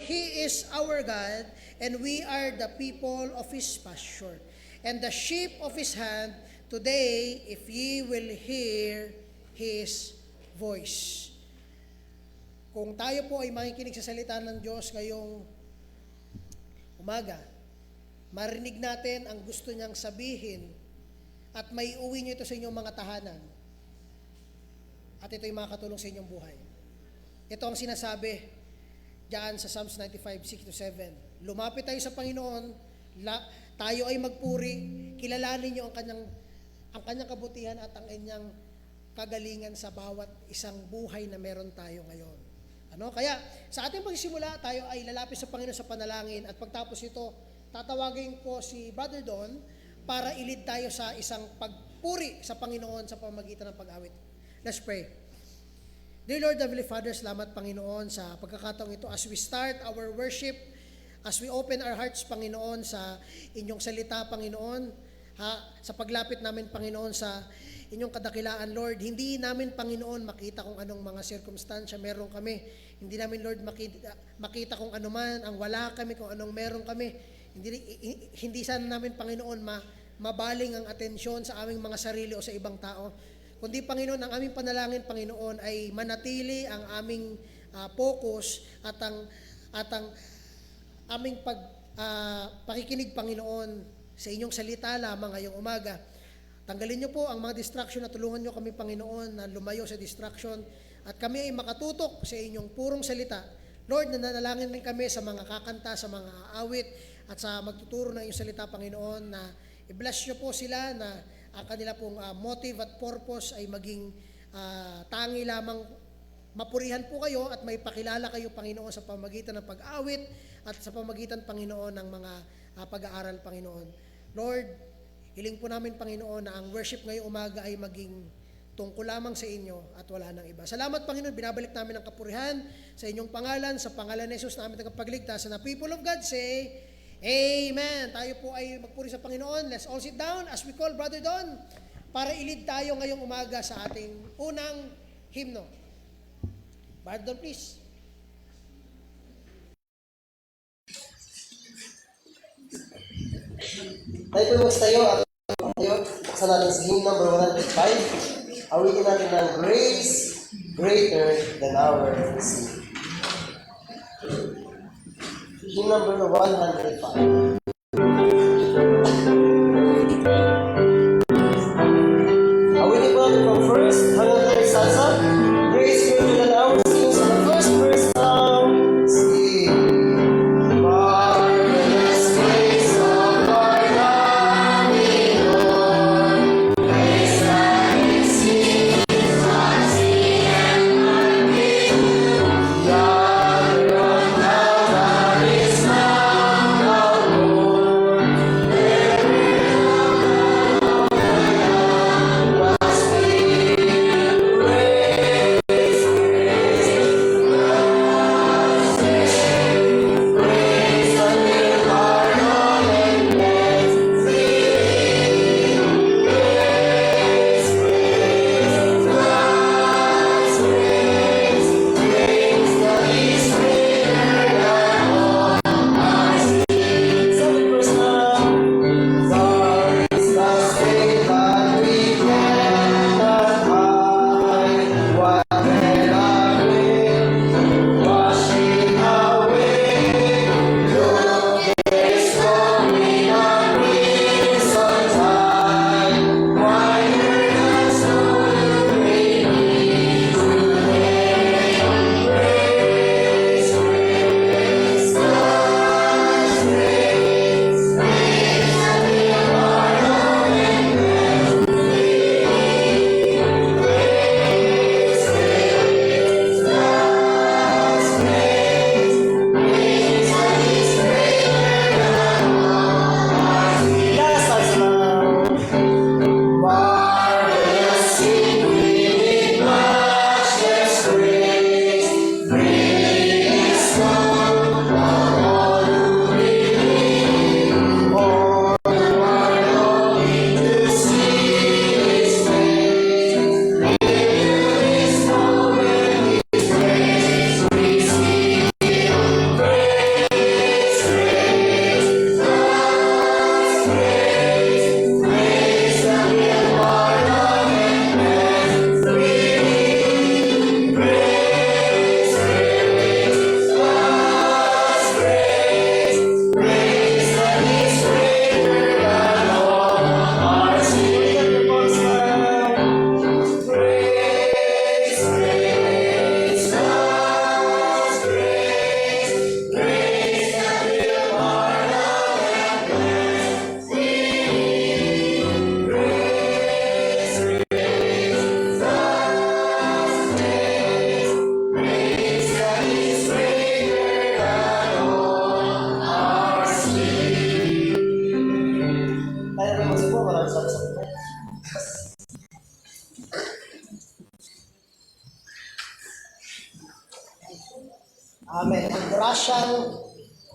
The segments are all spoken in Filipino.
He is our God, and we are the people of His pasture, and the sheep of His hand. Today, if ye will hear His voice. Kung tayo po ay makikinig sa salita ng Diyos ngayong umaga, marinig natin ang gusto niyang sabihin at may uwi niyo ito sa inyong mga tahanan. At ito ay makakatulong sa inyong buhay. Ito ang sinasabi diyan sa Psalms 95:6-7. Lumapit tayo sa Panginoon, tayo ay magpuri, kilalanin niyo ang kanyang kabutihan at ang kanyang kagalingan sa bawat isang buhay na meron tayo ngayon. Kaya sa ating pagsisimula, tayo ay lalapit sa Panginoon sa panalangin at pagtapos ito, tatawagin ko si Brother Don para ilid tayo sa isang pagpuri sa Panginoon sa pamamagitan ng pag-awit. Let's pray. Dear Lord, Heavenly Father, salamat Panginoon sa pagkakataong ito as we start our worship, as we open our hearts Panginoon sa inyong salita Panginoon, sa paglapit namin Panginoon sa inyong kadakilaan Lord. Hindi namin Panginoon makita kung anong mga sirkumstansya meron kami. Hindi namin Lord makita kung ano man ang wala kami, kung anong meron kami. Hindi sana namin Panginoon mabaling ang atensyon sa aming mga sarili o sa ibang tao. Kundi Panginoon, ang aming panalangin Panginoon ay manatili ang aming focus at ang aming pakikinig Panginoon sa inyong salita lamang ngayong umaga. Tanggalin niyo po ang mga distraction at tulungan niyo kami Panginoon na lumayo sa distraction at kami ay makatutok sa inyong purong salita. Lord, nanalangin din kami sa mga kakanta, sa mga awit at sa magtuturo ng iyong salita Panginoon na i-bless niyo po sila na ang kanila pong motive at purpose ay maging tangi lamang mapurihan po kayo at may pakilala kayo Panginoon sa pamamagitan ng pag-awit at sa pamamagitan Panginoon ng mga pag-aaral Panginoon. Lord, hiling po namin Panginoon na ang worship ngayong umaga ay maging tungkol lamang sa inyo at wala nang iba. Salamat Panginoon, binabalik namin ang kapurihan sa inyong pangalan, sa pangalan ni Jesus namin tagapagligtas. And the people of God say, Amen. Tayo po ay magpuri sa Panginoon. Let's all sit down as we call Brother Don para ilid tayo ngayong umaga sa ating unang hymno. Brother Don, please. Tayo po magstayo at buksan natin sa hymn number 105. Awitin natin ng Grace Greater Than Our Sin. Hymn number 105. Awitin po natin from first hanggang third stanza. Grace Greater Than Our Sin. So the first verse sounds marvelous grace of our God. Yonder on Calvary's Mount,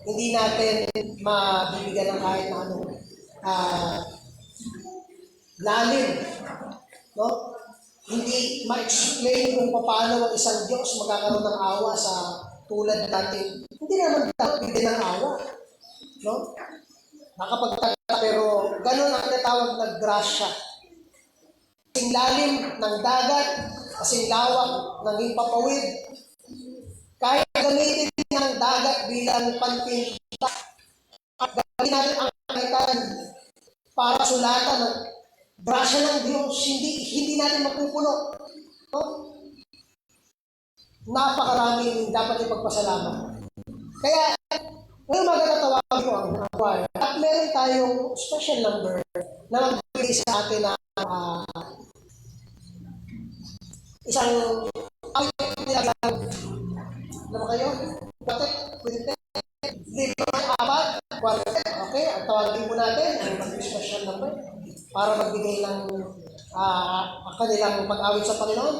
hindi natin mabibigyan ng kahit na anong lalim, no? Hindi ma-explain kung paano ang isang Diyos magkakaroon ng awa sa tulad natin. Hindi naman dapat bigyan ng awa, no? Nakapagtaka pero ganun ang tinatawag na grasya. Kasing lalim ng dagat, kasing lawak ng himpapawid, kahit gamitin ng dagat bilang pantinta at gamitin natin ang kaitan para sulatan ng grasya ng Diyos, hindi natin mapupuno. No? Napakaraming dapat ipagpasalamat. Kaya, ngayon magtatawagin ko ang choir. At meron tayong special number na magbibigay sa atin ng isang nilalang. Ano ba kayo? Quartet? Quintet? Lima, apat? Quartet? Okay, ang tawagin po natin ang special number para magbigay ng kanilang pag-awit sa Panginoon.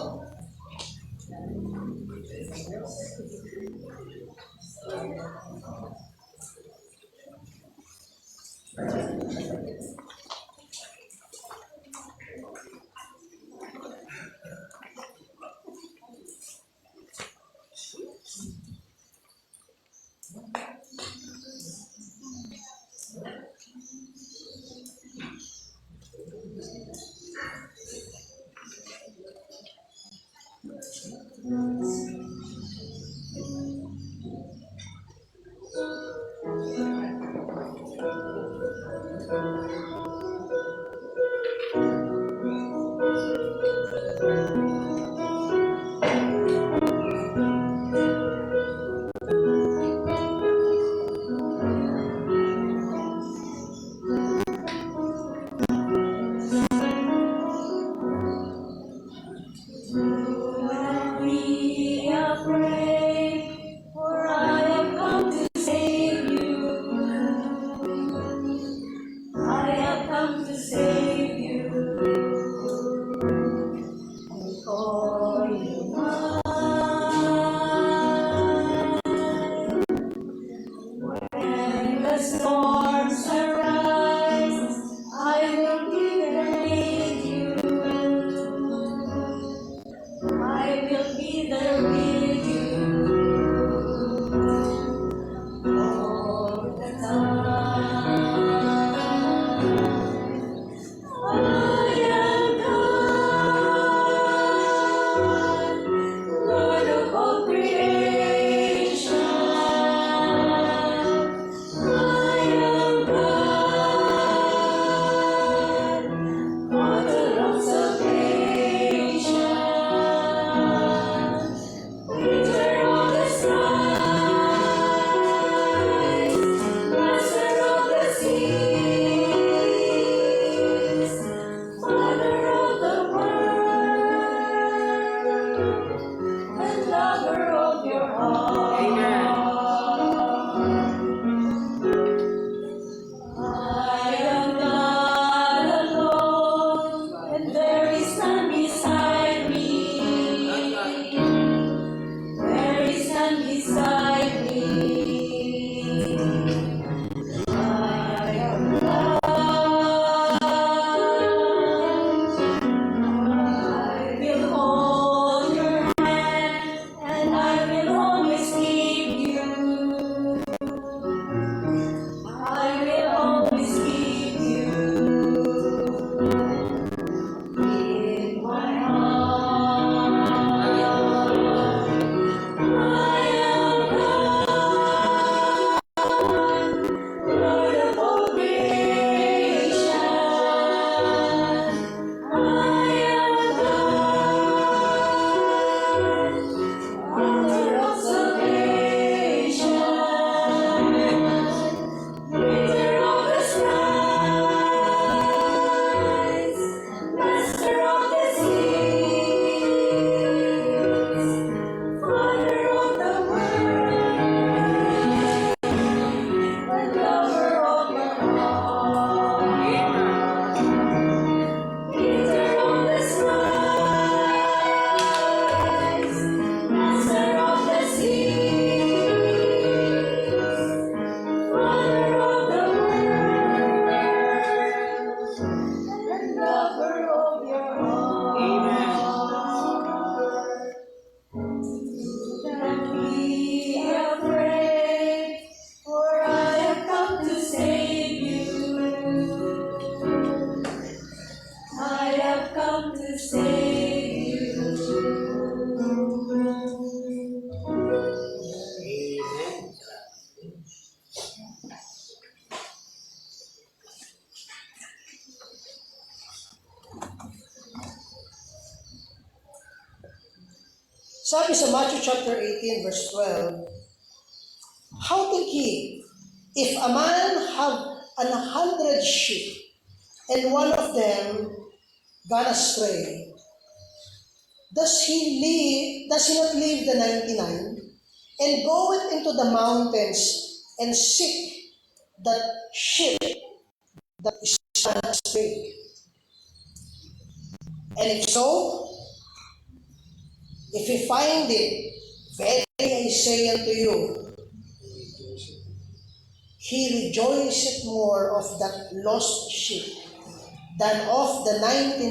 Sabi sa Matthew chapter 18 verse 12, how think ye, if a man have 100 sheep, and one of them gone astray, does he not leave the 99 and goeth into the mountains and seek that sheep that is gone astray? And if so, if he find it, verily I say unto you, he rejoiceth more of that lost sheep than of the 99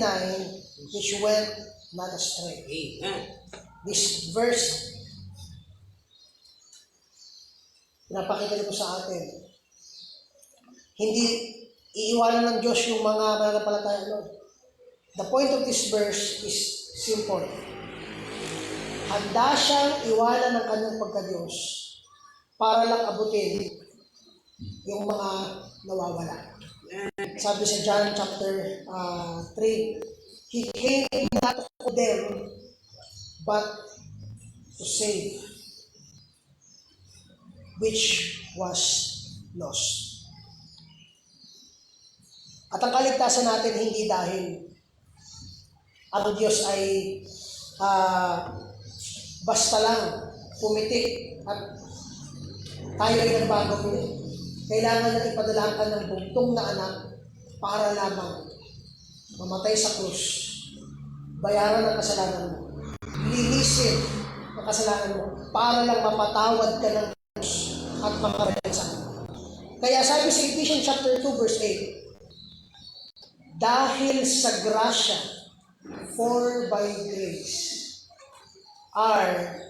which went not astray. Amen. This verse, pinapakita nito sa atin. Hindi iiwanan ng Diyos yung mga mananampalataya. No? The point of this verse is simple. Handa siyang iwanan ng kanyang pagka-Diyos para lang abutin yung mga nawawala. Sabi sa John chapter 3, He came not to condemn, but to save, which was lost. At ang kaligtasan natin hindi dahil ang Diyos ay basta lang pumitik at tayo ay nagbago ulit. Kailangan na ipadala ang kanyang bugtong na anak para lamang mamatay sa krus, bayaran ang kasalanan mo, linisin ang kasalanan mo, para lang mapatawad ka ng Diyos at makarelensa. Kaya sabi sa Ephesians chapter 2 verse 8, dahil sa grasya, for by grace are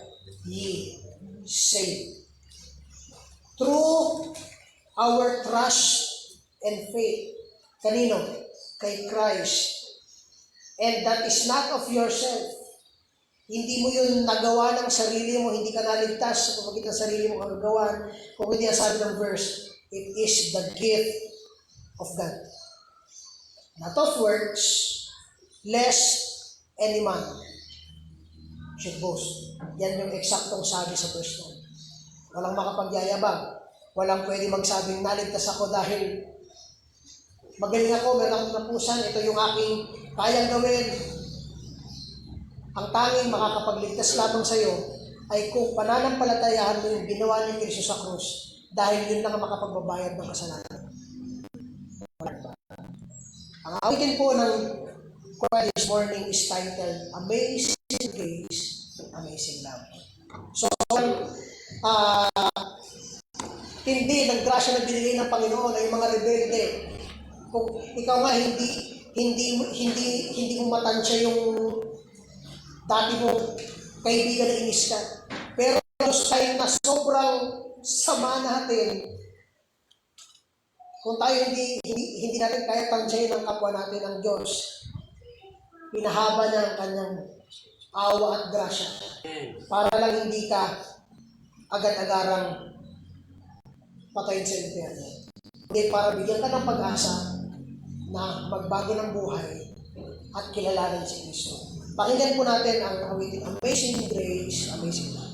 ye saved, through our trust and faith. Kanino? Kay Christ. And that is not of yourself. Hindi mo yun nagawa ng sarili mo, hindi ka naligtas sa pamamagitan ng sarili mo kagagawan. Kung hindi ang sabi ng verse, it is the gift of God. Not of works, lest any man should boast. Yan yung eksaktong sabi sa verse 1. Walang makapagyayabang. Walang pwede magsabing naligtas ako dahil magaling ako, meron akong napusan, ito yung aking kayang gawin. Ang tanging makakapagligtas lamang sa iyo ay kung pananampalatayahan mo yung ginawa ni Kristo sa krus, dahil yun lang ang makapagbabayad ng kasalanan. Ang awitin po ng choir this morning is titled, Amazing Grace, Amazing Love. So, tindi ng grasya na binigay ng Panginoon ay mga rebelde. Kung ikaw nga hindi mo matansya yung dati mong kaibigan na inis ka. Pero Diyos ay na sobrang sama natin. Kung tayo hindi natin kaya tansyahin ang kapwa natin ang Diyos, pinahaba niya ang kanyang awa at grasya para lang hindi ka agad-agarang patayin sa impyerno. Hindi, para bigyan ka ng pag-asa na magbago ng buhay at kilalanin si Kristo. Pakinggan po natin ang awitin, Amazing Grace, Amazing Love.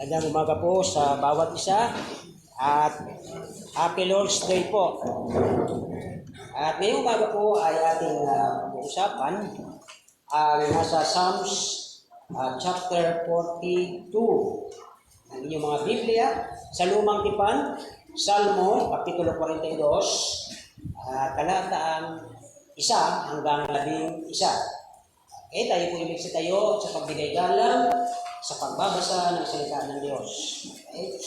Magandang umaga po sa bawat isa at Happy Lord's Day po. At ngayong umaga po ay ating pag-uusapan ang nasa Psalms chapter 42 ng inyong mga Biblia sa Lumang Tipan, Salmo, Kapitulo 42, talataang 1 hanggang 11. Okay, tayo po ibig tayo sa pagbigay galang sa pagbabasa ng salita ng Diyos. Okay?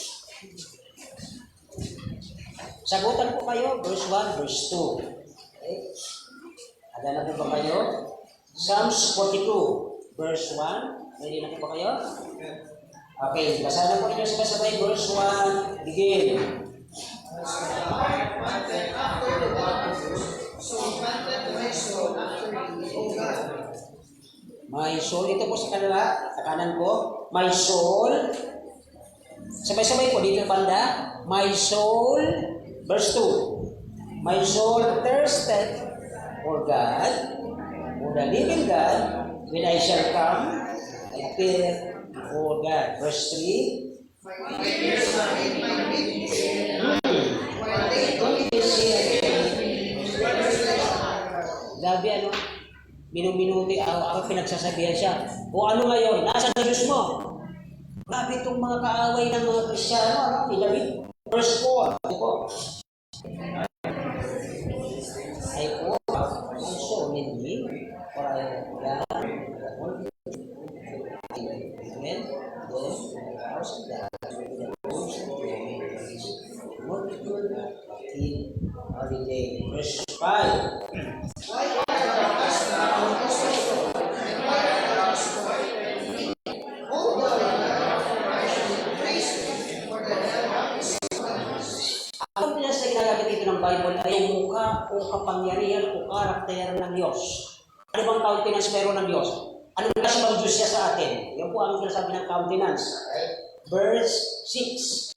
Sagutan po kayo, verse 1, verse 2. Okay? Handa na po ba kayo? Psalms 42, verse 1. Ready na po ba kayo? Okay, basahin na po ninyo sabay-sabay, verse 1, begin. My soul, ito po sa kanila, sa kanan ko, my soul, sabay-sabay po dito banda, my soul, verse 2, my soul thirsted for God, for the living God, when I shall come, I appear for God. Verse 3, grabe ano, minuminuti ako pinagsasabihan siya. O ano ngayon, nasa Diyos mo. Grabe itong mga kaaway ng mga Kristyano, ano? David, verse 4. Ay po, ang soul in me, for I am God, Amen. House of God, holiday. Verse 5. Ang pinas na ginagamit dito ng Bible ay yung mukha o kapangyarihan o karakter ng Diyos. Ano bang countenance meron ng Diyos? Anong klase bang Diyos siya sa atin? Yan po ang sinasabi ng countenance. Verse 6.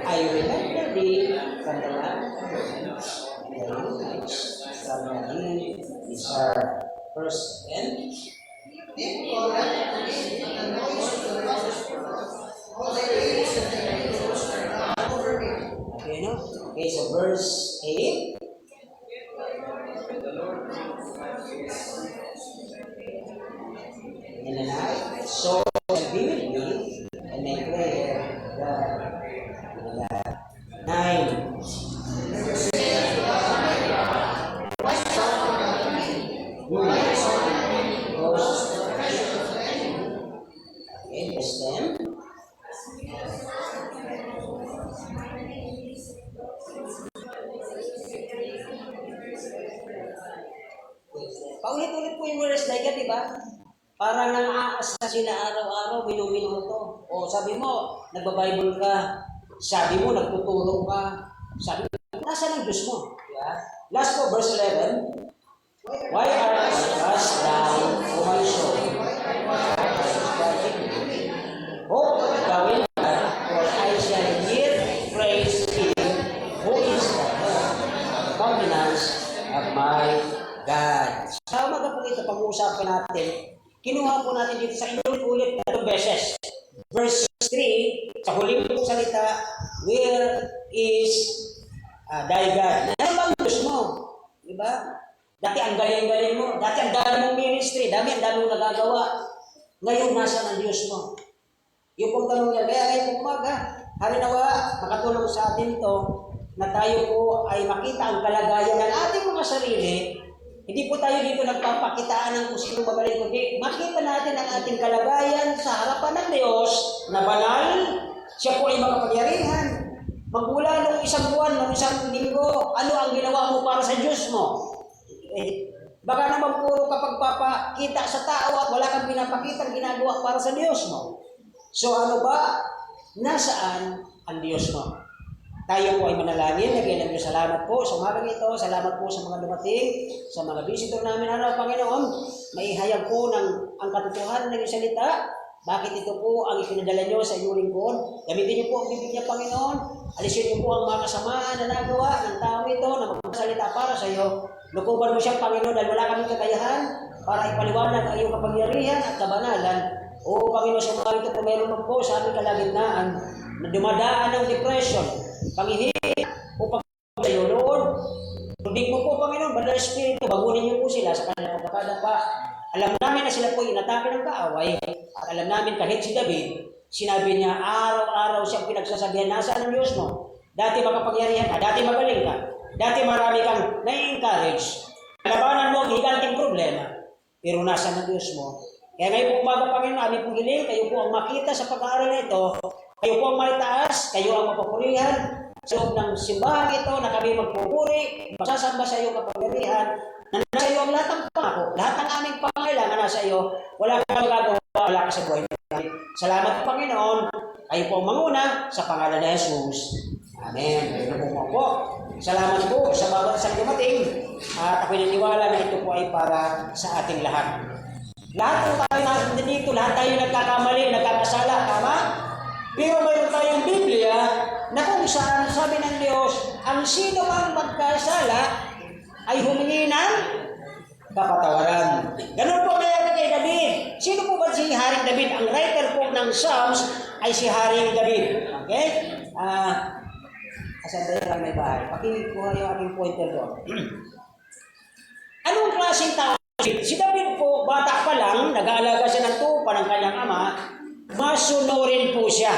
I remember thee from the land, from the hill is our first end. Okay, no? Okay, so verse 8. And then so shall be with me, and my prayer, God. 9. Okay, verse 10. Paulit-ulit po yung verse like that, di ba? Parang nang-aasa sila araw-araw, minuminuto. O sabi mo, nagbabible ka. Sabi mo, nagtutulong ka. Sabi mo, nasa ng Diyos mo? Yeah. Last po, verse 11. Why are you cast down, O my soul? Hope thou in God, for I shall yet praise Him, who is the countenance of my God. Sa umaga po ito, pag-uusapan natin, kinuha po natin dito sa inulit-ulit na 2 beses. Verse 3, sa huling pong salita, where is thy God? Ano bang Diyos mo? Diba? Dati ang galing-galing mo. Dati ang dami mong ministry. Ang dami mong nagagawa. Ngayon, nasa ng Diyos mo? Yung pong tanong niya, kaya ngayong umaga, harinawa, makatulong sa atin ito, na tayo po ay makita ang kalagayan ng ating mga sarili. Hindi po tayo dito nagpapakitaan ng kung sino magaling, kundi makita natin ang ating kalagayan sa harapan ng Diyos na banal, siya po ay makapangyarihan. Magmula nung isang buwan, nung isang linggo, ano ang ginawa mo para sa Diyos mo? Baka naman puro kapag papakita sa tao at wala kang pinapakita ang ginagawa para sa Diyos mo. So ano ba? Nasaan ang Diyos mo? Tayo po ay manalangin. Lagyan ng Diyos salamat po sa umagang ito. Salamat po sa mga dumating, sa mga visitor namin. Ano, Panginoon, maihayag po ang katotohanan ng iyong salita. Bakit ito po ang ipinadala nyo sa inyong lingkod? Gamitin niyo po ang bibig niya, Panginoon. Alisin niyo po ang mga kasamaan na nagawa ng tao ito na magsalita para sa iyo. Lukuban mo siya, Panginoon, dahil wala kaming kakayahan. para ipaliwanag ang iyong kapangyarihan at kabanalan. O Panginoon, sumarito po meron man po sa aming kalagitnaan na dumadaan ng depression, panghihirap o pagkayo, Lord. Tubig mo po, Panginoon, Banal Espiritu, bagunin niyo po sila sa kanilang pagkakadapa. Alam namin na sila po inatake ng kaaway at alam namin kahit si David, sinabi niya, araw-araw siyang pinagsasabihan, nasaan ang Diyos mo? Dati makapangyarihan ka, dati magaling ka, dati marami kang nai-encourage. Labanan mo ang higanting problema, pero nasaan ang Diyos mo? Kaya ngayon po umaga, Panginoon, aming pong hiling, kayo po ang makita sa pag-aaral na ito, kayo po ang maitaas, kayo ang mapapurihan, sa loob ng simbahan ito na kami magpupuri, magsasamba sa iyo kapangyarihan, na nasa iyo ang lahat ng pangako, lahat ng aming pangailangan nasa iyo, wala kang magagawa, wala ka sa buhay namin. Salamat Panginoon, kayo po ang manguna sa pangalan ni Jesus. Amen. Ayun po po. Salamat po sa bawat isang dumating at ako'y naniniwala na ito po ay para sa ating lahat. Lahat po tayo nandito, lahat tayo nagkakamali, nagkakasala, tama? Pero mayroon tayong Biblia na kung saan sabi ng Diyos, ang sino mang magkasala ay humingi ng kapatawaran. Ganun po kaya kay David. Sino po ba si Haring David? Ang writer po ng Psalms ay si Haring David. Okay? Asan tayo lang may bahay? Pakikuha yung aking pointer doon. Anong klaseng tao? Si David po, bata pa lang, nag-aalaga siya ng tupa ng kanyang ama, masunurin po siya.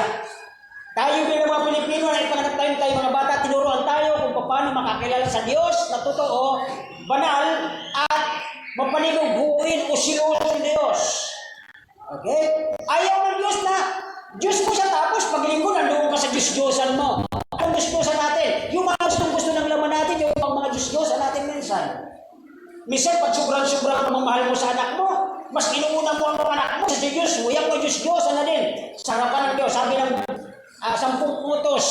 Tayo bilang mga Pilipino na ipanganap tayo mga bata, tinuruan tayo kung paano makakilala sa Diyos na totoo, banal, at mapanigubuin o sinusun Diyos. Okay? Ayaw ng Diyos na Diyos mo siya tapos paglinggo nandoon ka sa Diyos-Diyosan mo. Anong Diyos-Diyosan natin? Yung mga gusto ng laman natin, yung mga Diyos-Diyosan natin minsan. Minsan, pag sobrang-sobrang mamahal mo sa anak mo, mas inuuna mo ang anak mo sa Diyos mo, yan mo Diyos-Diyosan na din. Sa harapan ng Diyos, sabi ng 10 utos,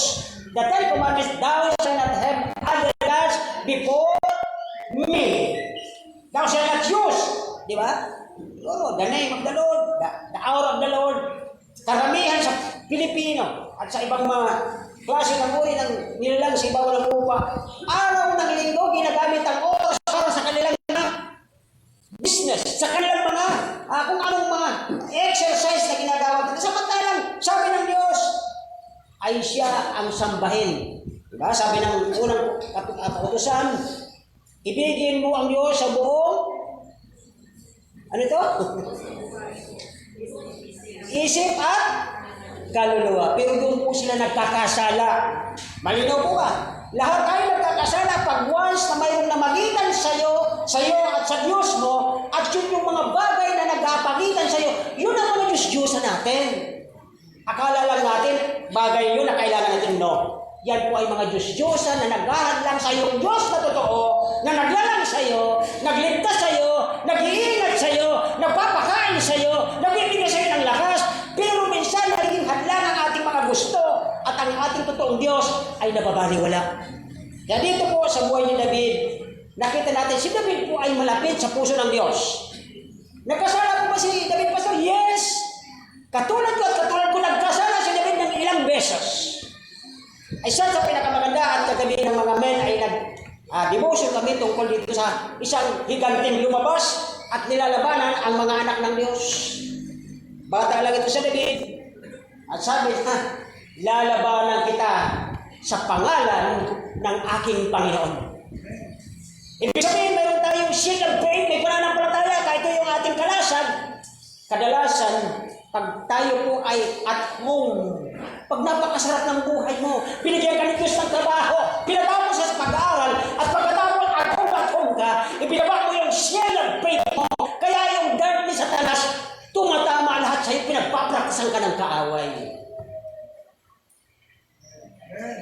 the 10 commandments, thou shalt not have other gods before me. Thou shalt not use. Di ba? The name of the Lord, the hour of the Lord. Karamihan sa Pilipino at sa ibang mga klase ng uri ng nilalang sa ibabaw ng lupa, araw ng linggo, ginagamit ang oras para sa kanilang business, sa kanilang mga kung anong mga exercise na ginagawa. Samantalang, sabi ng Diyos, ay siya ang sambahin. Diba? Sabi ng unang kautusan, ibigin mo ang Diyos sa buong ano ito? Isip at kaluluwa. Pero doon po sila nagkakasala. Malinaw po ba? Lahat tayo nagkakasala pag once na mayroong namagitan sa'yo at sa Diyos mo, at yun yung mga bagay na nagkapagitan sa'yo, yun ang mga Diyos-Diyosan natin. Akala lang natin, bagay yun na kailangan natin, no. Yan po ay mga Diyos-Diyosan na naghahadlang sa iyong Diyos na totoo, na naglalang sa iyo, nagligtas sa iyo, nag-iingat sa iyo, nagpapakain sa iyo, nagbibigay sa iyo ng lakas, pero minsan naging hadlang ang ating mga gusto at ang ating totoong Diyos ay nababaliwala. Kaya dito po sa buhay ni David, nakita natin si David po ay malapit sa puso ng Diyos. Nagkasala po ba si David, Pastor? Yes! Katulad ko, nagkasala si David ng ilang beses. Isa sa pinakamaganda at kagabi ng mga men ay nag-devotion kami tungkol dito sa isang higanting lumabas at nilalabanan ang mga anak ng Diyos. Bata lang ito sa David at sabi na, lalabanan kita sa pangalan ng aking Panginoon. Ibig sabihin, mayroon tayong shield of faith, may pananampalataya, kahit ito yung ating kalasan. Kadalasan, pag tayo po ay at home, pag napakasarap ng buhay mo, binigyan ka ni Diyos ng trabaho, pinatapos ka sa pag-aaral, at pagkatapos at home ka, ibinaba mo yung shield of faith mo, kaya yung darkness at talas, tumatama lahat sa'yo, pinagpapraktisan ka ng kaaway.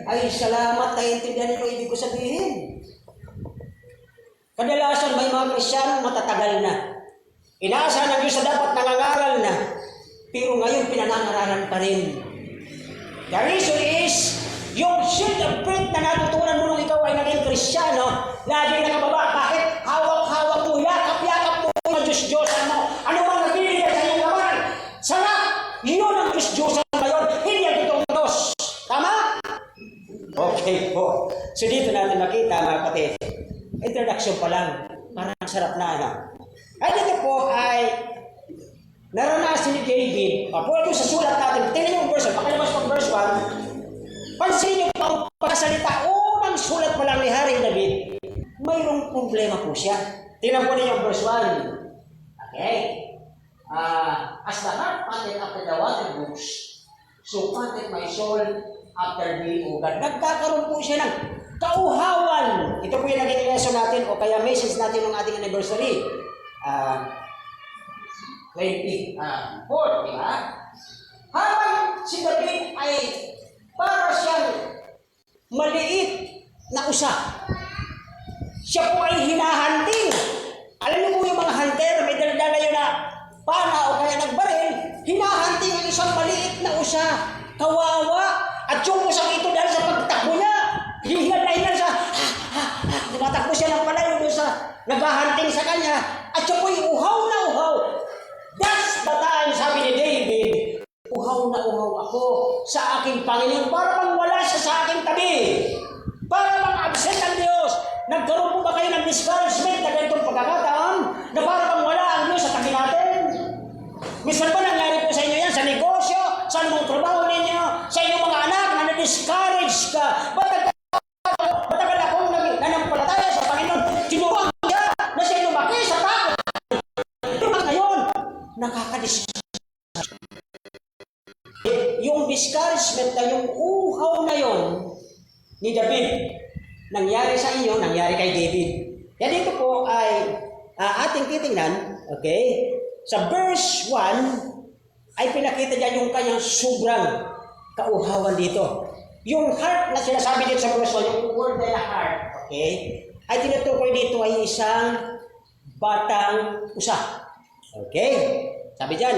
Ay, salamat, naiintindihan nito ibig ko sabihin. Kadalasan may mga Kristiyanong matatagal na. Inaasahan ng Diyos na dapat nangangaral na, pero ngayon pinanangaralan pa rin. The reason is, yung shield of faith na natutunan mo nung ikaw ay naging Kristiyano, laging nakababa. Bakit? Hawak-hawak mo, yakap-yakap mo yung Diyos-Diyosan mo. Ano bang nabibigay sa iyong laman? Sarap! Yun ang Diyos-Diyosan ngayon, hindi ang totoong Diyos. Tama? Okay po. So dito natin makita, mga kapatid, introduction pa lang, parang sarap na, ano? Ay dito po ay naranasan ni David. Pwede sa sulat natin, tingnan yung verse 1, pakalabas pang verse 1. Pansin niyo po ang pagsalita, unang sulat pa lang ni Haring David, mayroong problema po siya. Tingnan po niyo yung verse 1. Okay? As the heart panteth after the water brooks, so panteth my soul after thee, O God. Nagkakaroon po siya ng kauhawan. Ito po yung naging lesson natin o kaya message natin ng ating anniversary. 24, di ba? Habang si David ay para siyang maliit na usa. Siya po ay hinahanting. Alam niyo po yung mga hunter, may dala-dala yun na pana o kaya nagbaril, hinahanting ang isang maliit na usa. Kawawa. At yung usang ito dahil sa pagtakbo niya, hihingal sa tumatakbo siya ng palayo doon sa naghahanting sa kanya. At siya po'y uhaw na uhaw. That's the time, sabi ni David, uhaw na uhaw ako sa aking Panginoon para bang wala siya sa aking tabi. Para bang absent ang Diyos. Nagkaroon po ba kayo ng discouragement na ganitong pagkakataon na para bang wala ang Diyos sa tabi natin? Minsan ba nangyari po sa inyo yan sa negosyo, sa anumang trabaho ninyo, sa inyong mga anak na na-discourage ka? Matagal akong nanampalataya sa Panginoon, tinuruan niya na siya lumaki sa takot. Ito ba ngayon? Nakaka-discourage. Yung discouragement na yung uhaw na yon ni David, nangyari sa inyo, nangyari kay David. Yan dito po ay ating titingnan, okay? Sa verse 1, ay pinakita niya yung kanyang sobrang kauhawan dito. Yung heart na sinasabi dito sa verse 1, yung word na heart, okay? Ay tinutukoy dito ay isang batang usa. Okay? Sabi dyan,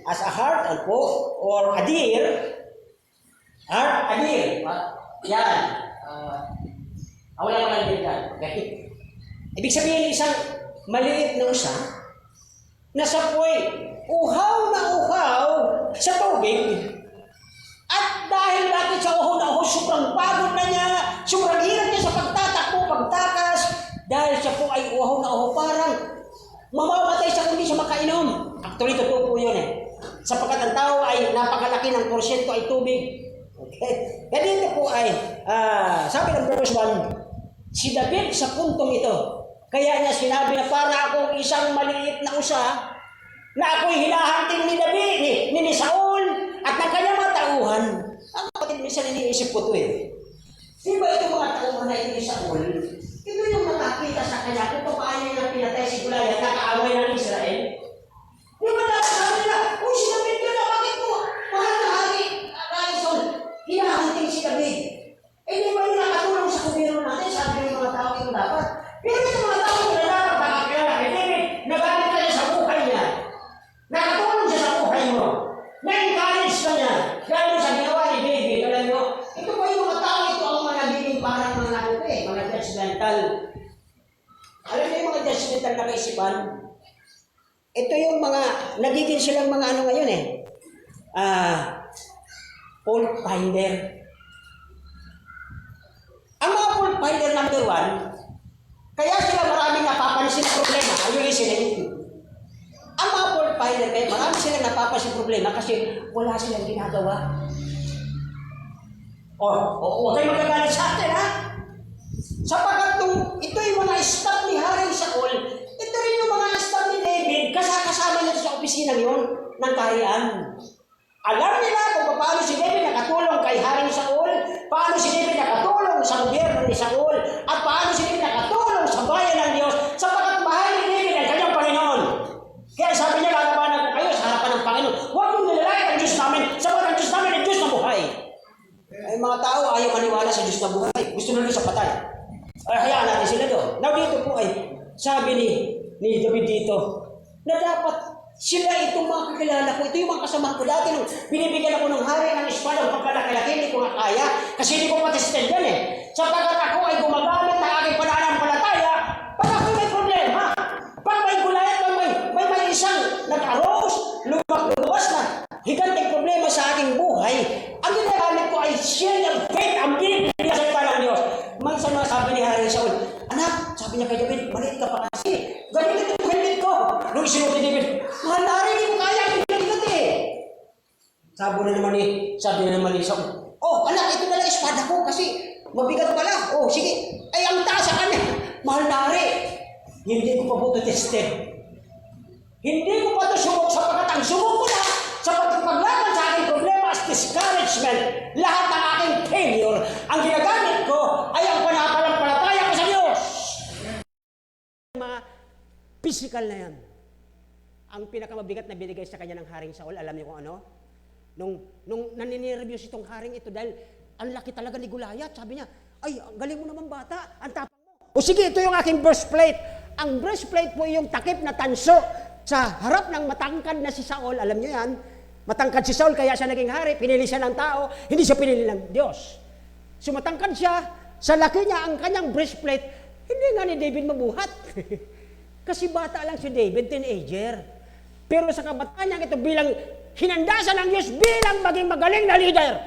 as a heart and po, or a deer, heart, a deer. Yan. Wala naman din yan. Okay? Ibig sabihin isang maliit na usa, nasa po'y uhaw na uhaw sa tubig. At dahil bakit sa uhaw na uhaw, sobrang pagod na niya, sobrang hirap niya sa pagtatakbo, pagtakas, dahil siya po ay uhaw na uhaw, parang mamamatay siya kung hindi siya makainom. Actually, totoo po yun eh. Sapagkat ang tao ay napakalaki ng porsyento ay tubig. Okay? Kaya dito po ay, sabi ng verse 1, si David sa puntong ito, kaya niya sinabi na para akong isang maliit na usa, na ako'y hinahanting ni David, ni Saul, at ng kanyang mga tauhan. Ang kapatid, minsan iniisip ko ito eh. Di ba itong mga tauhan na ito ni Saul, ito yung nakakita sa kanya kung paano niya pinatay si Goliath, nakaaway ng Israel. Di ba sabi nila, uy, si David yun na, bakit mo? Mahal na hari, Saul, hinahanting si David. Eh di ba yung nakatulong sa gobyerno natin, sabi ng mga tao ito dapat. Pero yung mga tao na dapat nakakilala kay David, nagalit ka niya sa buhay niya. Nakatulong siya sa buhay mo. Na-encourage ka niya. Dahil sa ginawa ni David, alam mo, ito po yung mga tao, ito ang mga nagiging parang mga nakupe, mga judgmental. Alam mo yung mga judgmental na kaisipan? Ito yung mga, nagiging silang mga ano ngayon eh. Fault finder. Ang mga fault finder number 1, kaya sila maraming napapansin na problema. Are you listening? Ang mga fault finder, kaya marami silang napapansin problema kasi wala silang ginagawa. Huwag kayo magagalit sa atin, ha? Sapagkat ito yung mga staff ni Haring Saul, ito rin yung mga staff ni David, kasama niya sa opisina yun ng kaharian. Alam nila kung paano si David nakatulong kay Haring Saul, paano si David nakatulong sa gobyerno ni Saul, at paano si David nakatulong sa bayan ng Diyos, sapagkat mahal ni David ang kanyang Panginoon. Kaya sabi niya, lalabanan ko kayo sa harapan ng Panginoon. Huwag mong nilalait ang Diyos namin, sapagkat ang Diyos namin ay Diyos na buhay. Ay mga tao ayaw maniwala sa Diyos na buhay. Gusto nila sa patay. Ay hayaan natin sila doon. Now dito po ay, sabi ni David dito, na dapat sila itong mga kakilala ko, ito yung mga kasama ko dati nung binibigyan ako ng hari ng espada ng pagkalaki, hindi ko nga kaya kasi hindi ko patisted yan eh. Sapagkat ako ay gumagamit ng aking pananampalataya pag ako may problema. Pag may Goliath, may isang nag-arose, luwas na higanting problema sa aking buhay, ang ginagamit ko ay shield of faith, ang binibigyan sa ng Diyos. Minsan mga sabi ni Haring Saul, anak, sabi niya kay David, maliit ka pa kasi. Ganyan ito yung helmet ko. Sabi na naman ni Saul, oh, anak, ito na lang espada ko kasi mabigat pala. Oh, sige. Ay, ang taas sa kanya. Mahal na hari. Hindi ko pa po ito tested. Hindi ko pa ito subok sapagkat ang subok ko na sa pagpaglaban sa aking problema as discouragement. Lahat ng aking failure, ang ginagamit ko ay ang panapalampalataya ko sa Diyos. Mga physical na yan. Ang pinakamabigat na binigay sa kanya ng Haring Saul, alam niyo kung ano? Nung naninireviews itong haring ito dahil ang laki talaga ni Goliath, sabi niya, ay, ang galing mo naman bata, ang tapang mo. O sige, ito yung aking breastplate. Ang breastplate po yung takip na tanso sa harap ng matangkad na si Saul. Alam niyo yan, matangkad si Saul kaya siya naging hari, pinili siya ng tao, hindi siya pinili ng Diyos. So matangkad siya, sa laki niya ang kanyang breastplate, hindi nga ni David mabuhat. Kasi bata lang si David, teenager. Pero sa kabataan niya ito bilang hinandasan ng Diyos bilang maging magaling na leader.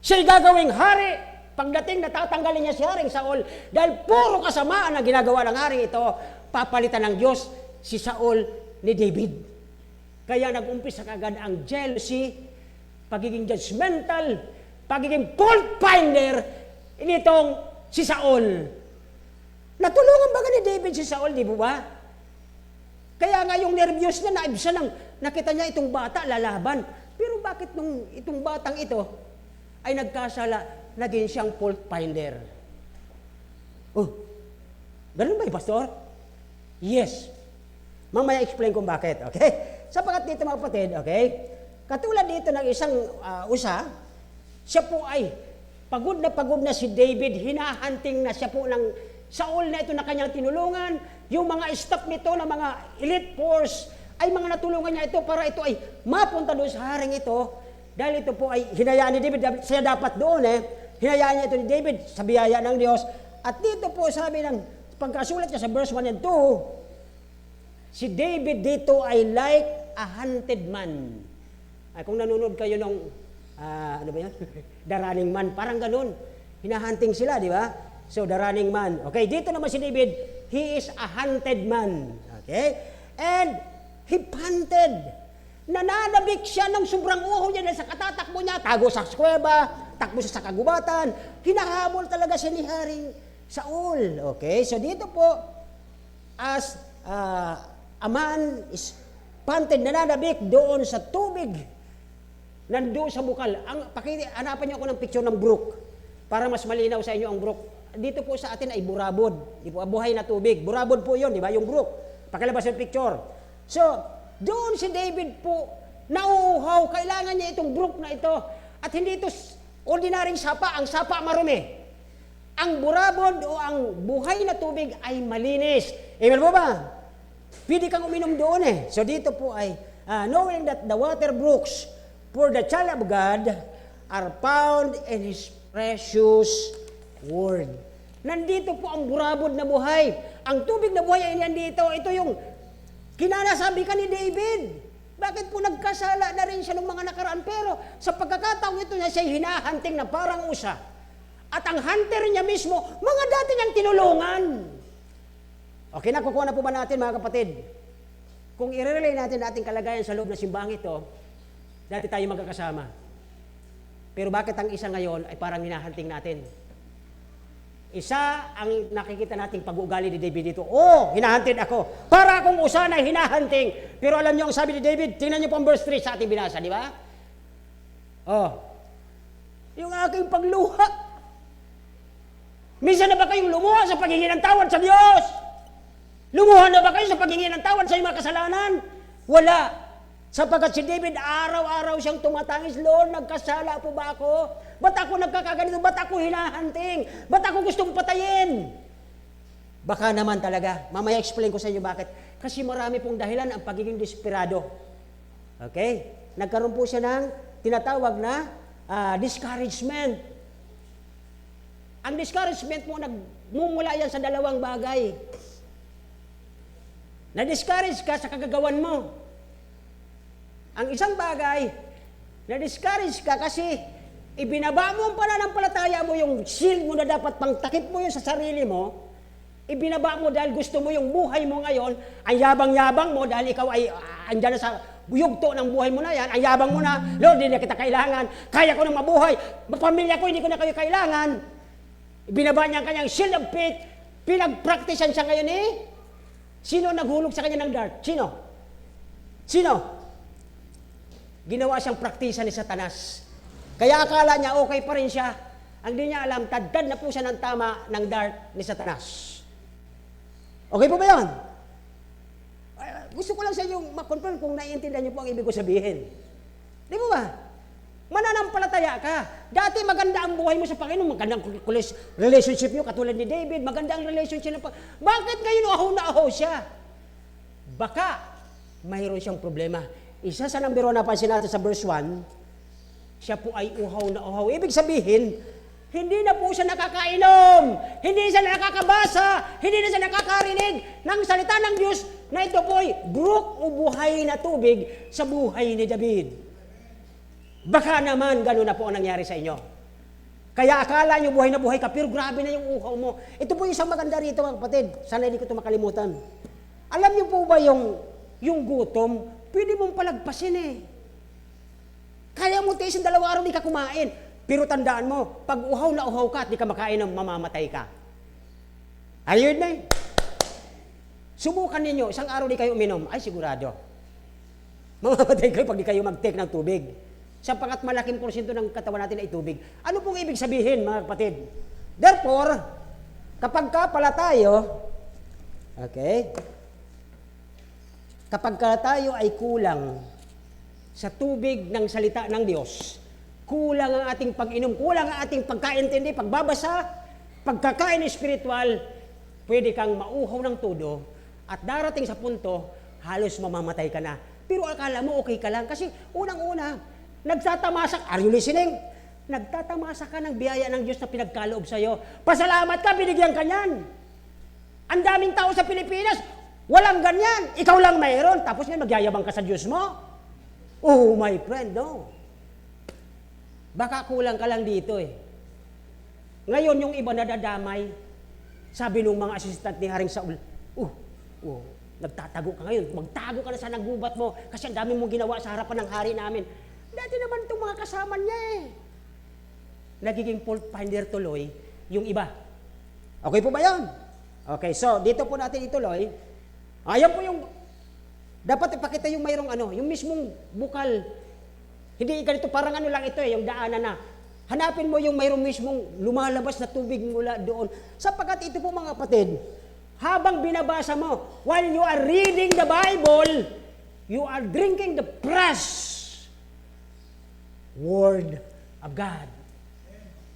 Siya'y gagawing hari. Pagdating natatanggalin niya si Haring Saul dahil puro kasamaan ang ginagawa ng haring ito, papalitan ng Diyos si Saul ni David. Kaya nag-umpisa kagad ang jealousy, pagiging judgmental, pagiging fault finder nitong si Saul. Natulungan ba ni David si Saul, di ba? Kaya nga yung nervyos niya, naibsa lang, nakita niya itong bata, lalaban. Pero bakit nung itong batang ito ay nagkasala, naging siyang fault finder? Oh, ganun ba Pastor? Yes. Mamaya explain kung bakit, okay? Sapagat dito mga kapatid, okay? Katulad dito ng isang siya po ay pagod na si David, hinahanting na siya po ng Saul na ito na kanyang tinulungan, yung mga staff nito na mga elite force, ay mga natulungan niya ito para ito ay mapunta doon sa haring ito, dahil ito po ay hinayaan ni David, siya dapat doon hinayaan niya ito ni David sa biyaya ng Diyos. At dito po sabi ng pagkasulat niya sa verse 1 and 2, si David dito ay like a hunted man. Ay, kung nanonood kayo ng, ano ba yan? The Running Man, parang ganun. Hinahunting sila, di ba? So, the running man. Okay, dito naman si David, he is a hunted man. Okay? And he panted. Nananabik siya ng sobrang uho niya dahil sa katatakbo niya. Tago sa kuweba, takbo siya sa kagubatan. Hinahabol talaga siya ni Haring Saul. Okay? So, dito po, as a man is panted, nananabik doon sa tubig. Nandoon sa bukal. Hanapan niyo ako ng picture ng brook para mas malinaw sa inyo ang brook. Dito po sa atin ay burabod. Di po, buhay na tubig. Burabod po yun, di ba? Yung brook. Pakilabas yung picture. So, doon si David po, nauuhaw. Kailangan niya itong brook na ito. At hindi ito ordinaryong sapa. Ang sapa marumi. Ang burabod o ang buhay na tubig ay malinis. Amen po ba? Pwede kang uminom doon So, dito po ay, knowing that the water brooks for the child of God are found in His precious word. Nandito po ang burabod na buhay. Ang tubig na buhay ay nandito. Ito yung kinanasabi ka ni David. Bakit po nagkasala na rin siya ng mga nakaraan? Pero sa pagkakataong ito niya, siya'y hinahanting na parang usa. At ang hunter niya mismo, mga dati niyang tinulungan. Okay, nakukuha na po ba natin mga kapatid? Kung i-relay natin ating kalagayan sa loob ng simbang ito, dati tayo magkakasama. Pero bakit ang isa ngayon ay parang hinahanting natin? Isa ang nakikita nating pag-uugali ni David dito. Oh, hinahanting ako. Para akong usa na hinahanting. Pero alam niyo ang sabi ni David, tingnan niyo po ang verse 3 sa ating binasa, di ba? Oh, yung aking pagluha. Minsan na ba kayong lumuha sa paghingi ng tawad sa Diyos? Lumuha na ba kayo sa paghingi ng tawad sa iyong mga kasalanan? Wala. Sapagkat si David, araw-araw siyang tumatangis, Lord, nagkasala po ba ako? Ba't ako nagkakaganito? Ba't ako hinahanting? Ba't ako gustong patayin? Baka naman talaga. Mamaya explain ko sa inyo bakit. Kasi marami pong dahilan ang pagiging desperado. Okay? Nagkaroon po siya ng tinatawag na discouragement. Ang discouragement mo, nagmumula yan sa dalawang bagay. Na-discourage ka sa kagagawan mo. Ang isang bagay, na-discourage ka kasi ibinaba mo ang pananampalataya mo, yung shield mo na dapat pangtakip mo yun sa sarili mo, ibinaba mo dahil gusto mo yung buhay mo ngayon, ang yabang-yabang mo dahil ikaw ay andyan na sa yugto ng buhay mo na yan, ang yabang mo na, Lord, hindi na kita kailangan, kaya ko nang mabuhay, pamilya ko, hindi ko na kayo kailangan. Binaba niya ang kanyang shield of faith, pinag-practicean siya ngayon eh. Sino naghulog sa kanya ng dart? Sino? Sino? Ginawa siyang praktisan ni Satanas. Kaya akala niya okay pa rin siya. Ang di niya alam, tadtad na po siya ng tama ng dart ni Satanas. Okay po ba yan? Gusto ko lang sa inyong makonfirm kung naiintindihan niyo po ang ibig ko sabihin. Di ba ba? Mananampalataya ka. Dati maganda ang buhay mo sa Panginoon, magandang relationship niyo katulad ni David, maganda ang relationship ng Panginoon. Bakit ngayon ahaw na ahaw siya? Baka mayroon siyang problema. Isa sa number 1 napansin natin sa verse 1, siya po ay uhaw na uhaw. Ibig sabihin, hindi na po siya nakakainom, hindi siya nakakabasa, hindi na siya nakakarinig ng salita ng Diyos na ito po ay brook o buhay na tubig sa buhay ni David. Baka naman gano'n na po ang nangyari sa inyo. Kaya akala nyo buhay na buhay ka, pero grabe na yung uhaw mo. Ito po isang maganda rito mga kapatid. Sana hindi ko ito makalimutan. Alam niyo po ba yung gutom, pwede mong palagpasin eh. Kaya mo tiisin 2 araw di ka kumain. Pero tandaan mo, pag uhaw na uhaw ka at di ka makain, mamamatay ka. Ayun na eh. Subukan ninyo, 1 araw di kayo uminom, ay sigurado. Mamamatay kayo pag di kayo mag-take ng tubig. Sapagkat malaking porsyento ng katawan natin ay tubig. Ano pong ibig sabihin, mga kapatid? Therefore, kapag ka pala tayo, okay, kapag ka tayo ay kulang sa tubig ng salita ng Diyos, kulang ang ating pag-inom, kulang ang ating pagkaintindi, pagbabasa, pagkakain espiritual, pwede kang mauhaw ng todo at darating sa punto, halos mamamatay ka na. Pero akala mo okay ka lang kasi unang-una, nagtatamasak, are you listening? Nagtatamasa ka ng biyaya ng Diyos na pinagkaloob sa iyo. Pasalamat ka, binigyan ka niyan. Ang daming tao sa Pilipinas, walang ganyan. Ikaw lang mayroon, tapos ngayon magyayabang ka sa Diyos mo. Oh, my friend, no. Baka kulang ka lang dito eh. Ngayon, yung iba nadadamay, sabi nung mga assistant ni Haring Saul, nagtatago ka ngayon, magtago ka na sa nagubat mo kasi ang dami mong ginawa sa harapan ng hari namin. Dati naman itong mga kasama niya eh. Nagiging fault finder tuloy yung iba. Okay po ba yan? Okay, so dito po natin ituloy. Ayan po yung, dapat ipakita yung mayroong yung mismong bukal. Hindi ganito, parang lang ito yung daanan na. Hanapin mo yung mayroong mismong lumalabas na tubig mula doon. Sapagkat ito po mga kapatid, habang binabasa mo, while you are reading the Bible, you are drinking the fresh Word of God.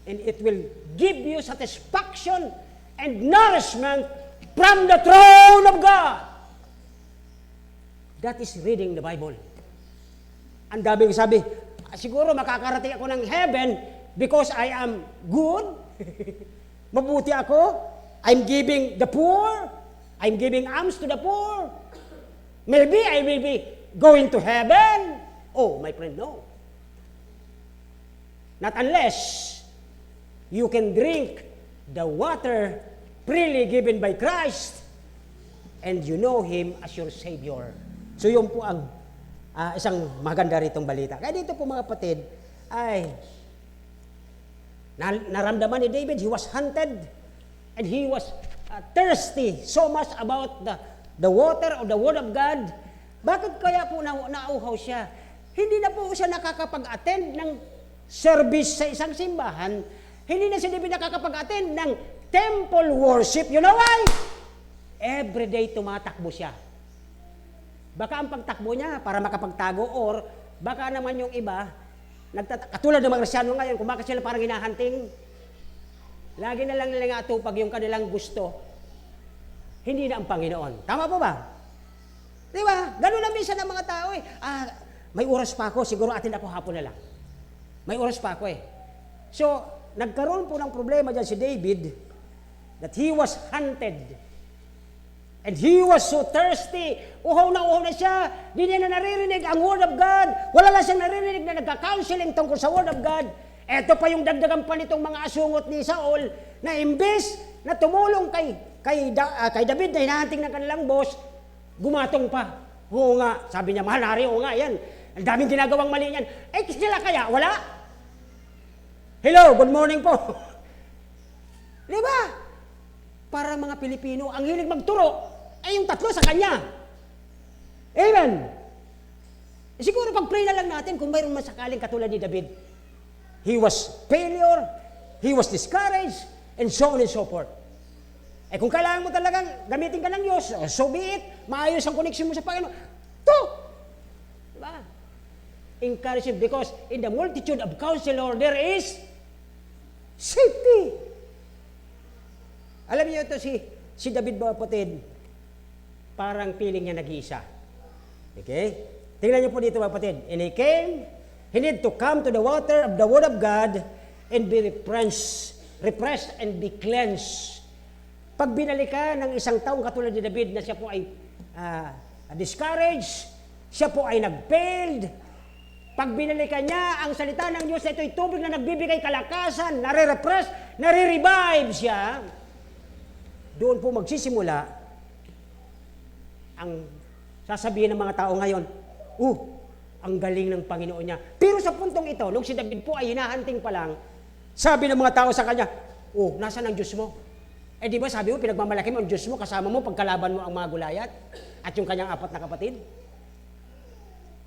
And it will give you satisfaction and nourishment from the throne of God. That is reading the Bible. Ang daming sabi, siguro makakarating ako ng heaven because I am good. Mabuti ako. I'm giving the poor. I'm giving alms to the poor. Maybe I will be going to heaven. Oh, my friend, no. Not unless you can drink the water freely given by Christ and you know Him as your Savior. So yun po ang isang maganda ritong balita. Kaya dito po mga kapatid, ay naramdaman ni David, he was hunted and he was thirsty so much about the water or the Word of God. Bakit kaya po nauhaw siya? Hindi na po siya nakakapag-attend ng service sa isang simbahan. Hindi na si David nakakapag-attend ng temple worship. You know why? Every day tumatakbo siya. Baka ang pagtakbo niya para makapagtago or baka naman yung iba, katulad ng mga Kristyano ngayon, kung bakit sila parang hinahunting, lagi na lang nila atupag yung kanilang gusto, hindi na ang Panginoon. Tama po ba? Di ba? Ganun na minsan ang mga tao eh. May oras pa ako, siguro atin ako hapon na lang. May oras pa ako eh. So, nagkaroon po ng problema dyan si David that he was hunted. And he was so thirsty. Uhaw na siya. Di niya na naririnig ang Word of God. Wala lang siyang naririnig na nagka-counseling tungkol sa Word of God. Eto pa yung dagdagan pa nitong mga asungot ni Saul na imbes na tumulong kay David na hinahanting ng kanilang boss, gumatong pa. Oo nga. Sabi niya, mahal hari, oo nga yan. Ang daming ginagawang mali yan. Eh, sila kaya, wala? Hello, good morning po. Di ba? Parang mga Pilipino, ang hilig magturo, ay yung tatlo sa kanya. Amen. Siguro pag-pray na lang natin kung mayroon masakaling katulad ni David. He was failure, he was discouraged, and so on and so forth. Eh kung kailangan mo talagang gamitin ka ng Diyos, so be it, maayos ang connection mo sa Panginoon. To! Diba? Encourage him because in the multitude of counselor, there is safety. Alam niyo ito, si David mga kapatid, parang feeling niya nag-iisa. Okay? Tingnan niyo po dito mga kapatid. And he need to come to the water of the word of God and be refreshed and be cleansed. Pag binalik ka ng isang taong katulad ni David na siya po ay discouraged, siya po ay nag-failed, pag binalikan niya ang salita ng Diyos na ito'y tubig na nagbibigay kalakasan, nare-refresh, nare-revive siya, doon po magsisimula ang sasabihin ng mga tao ngayon, ang galing ng Panginoon niya. Pero sa puntong ito, nung si David po ay hinahanting pa lang, sabi ng mga tao sa kanya, nasaan ang Diyos mo? Eh di ba sabi mo, pinagmamalaki mo ang Diyos mo, kasama mo pagkalaban mo ang mga Gulayat at yung kanyang 4 na kapatid?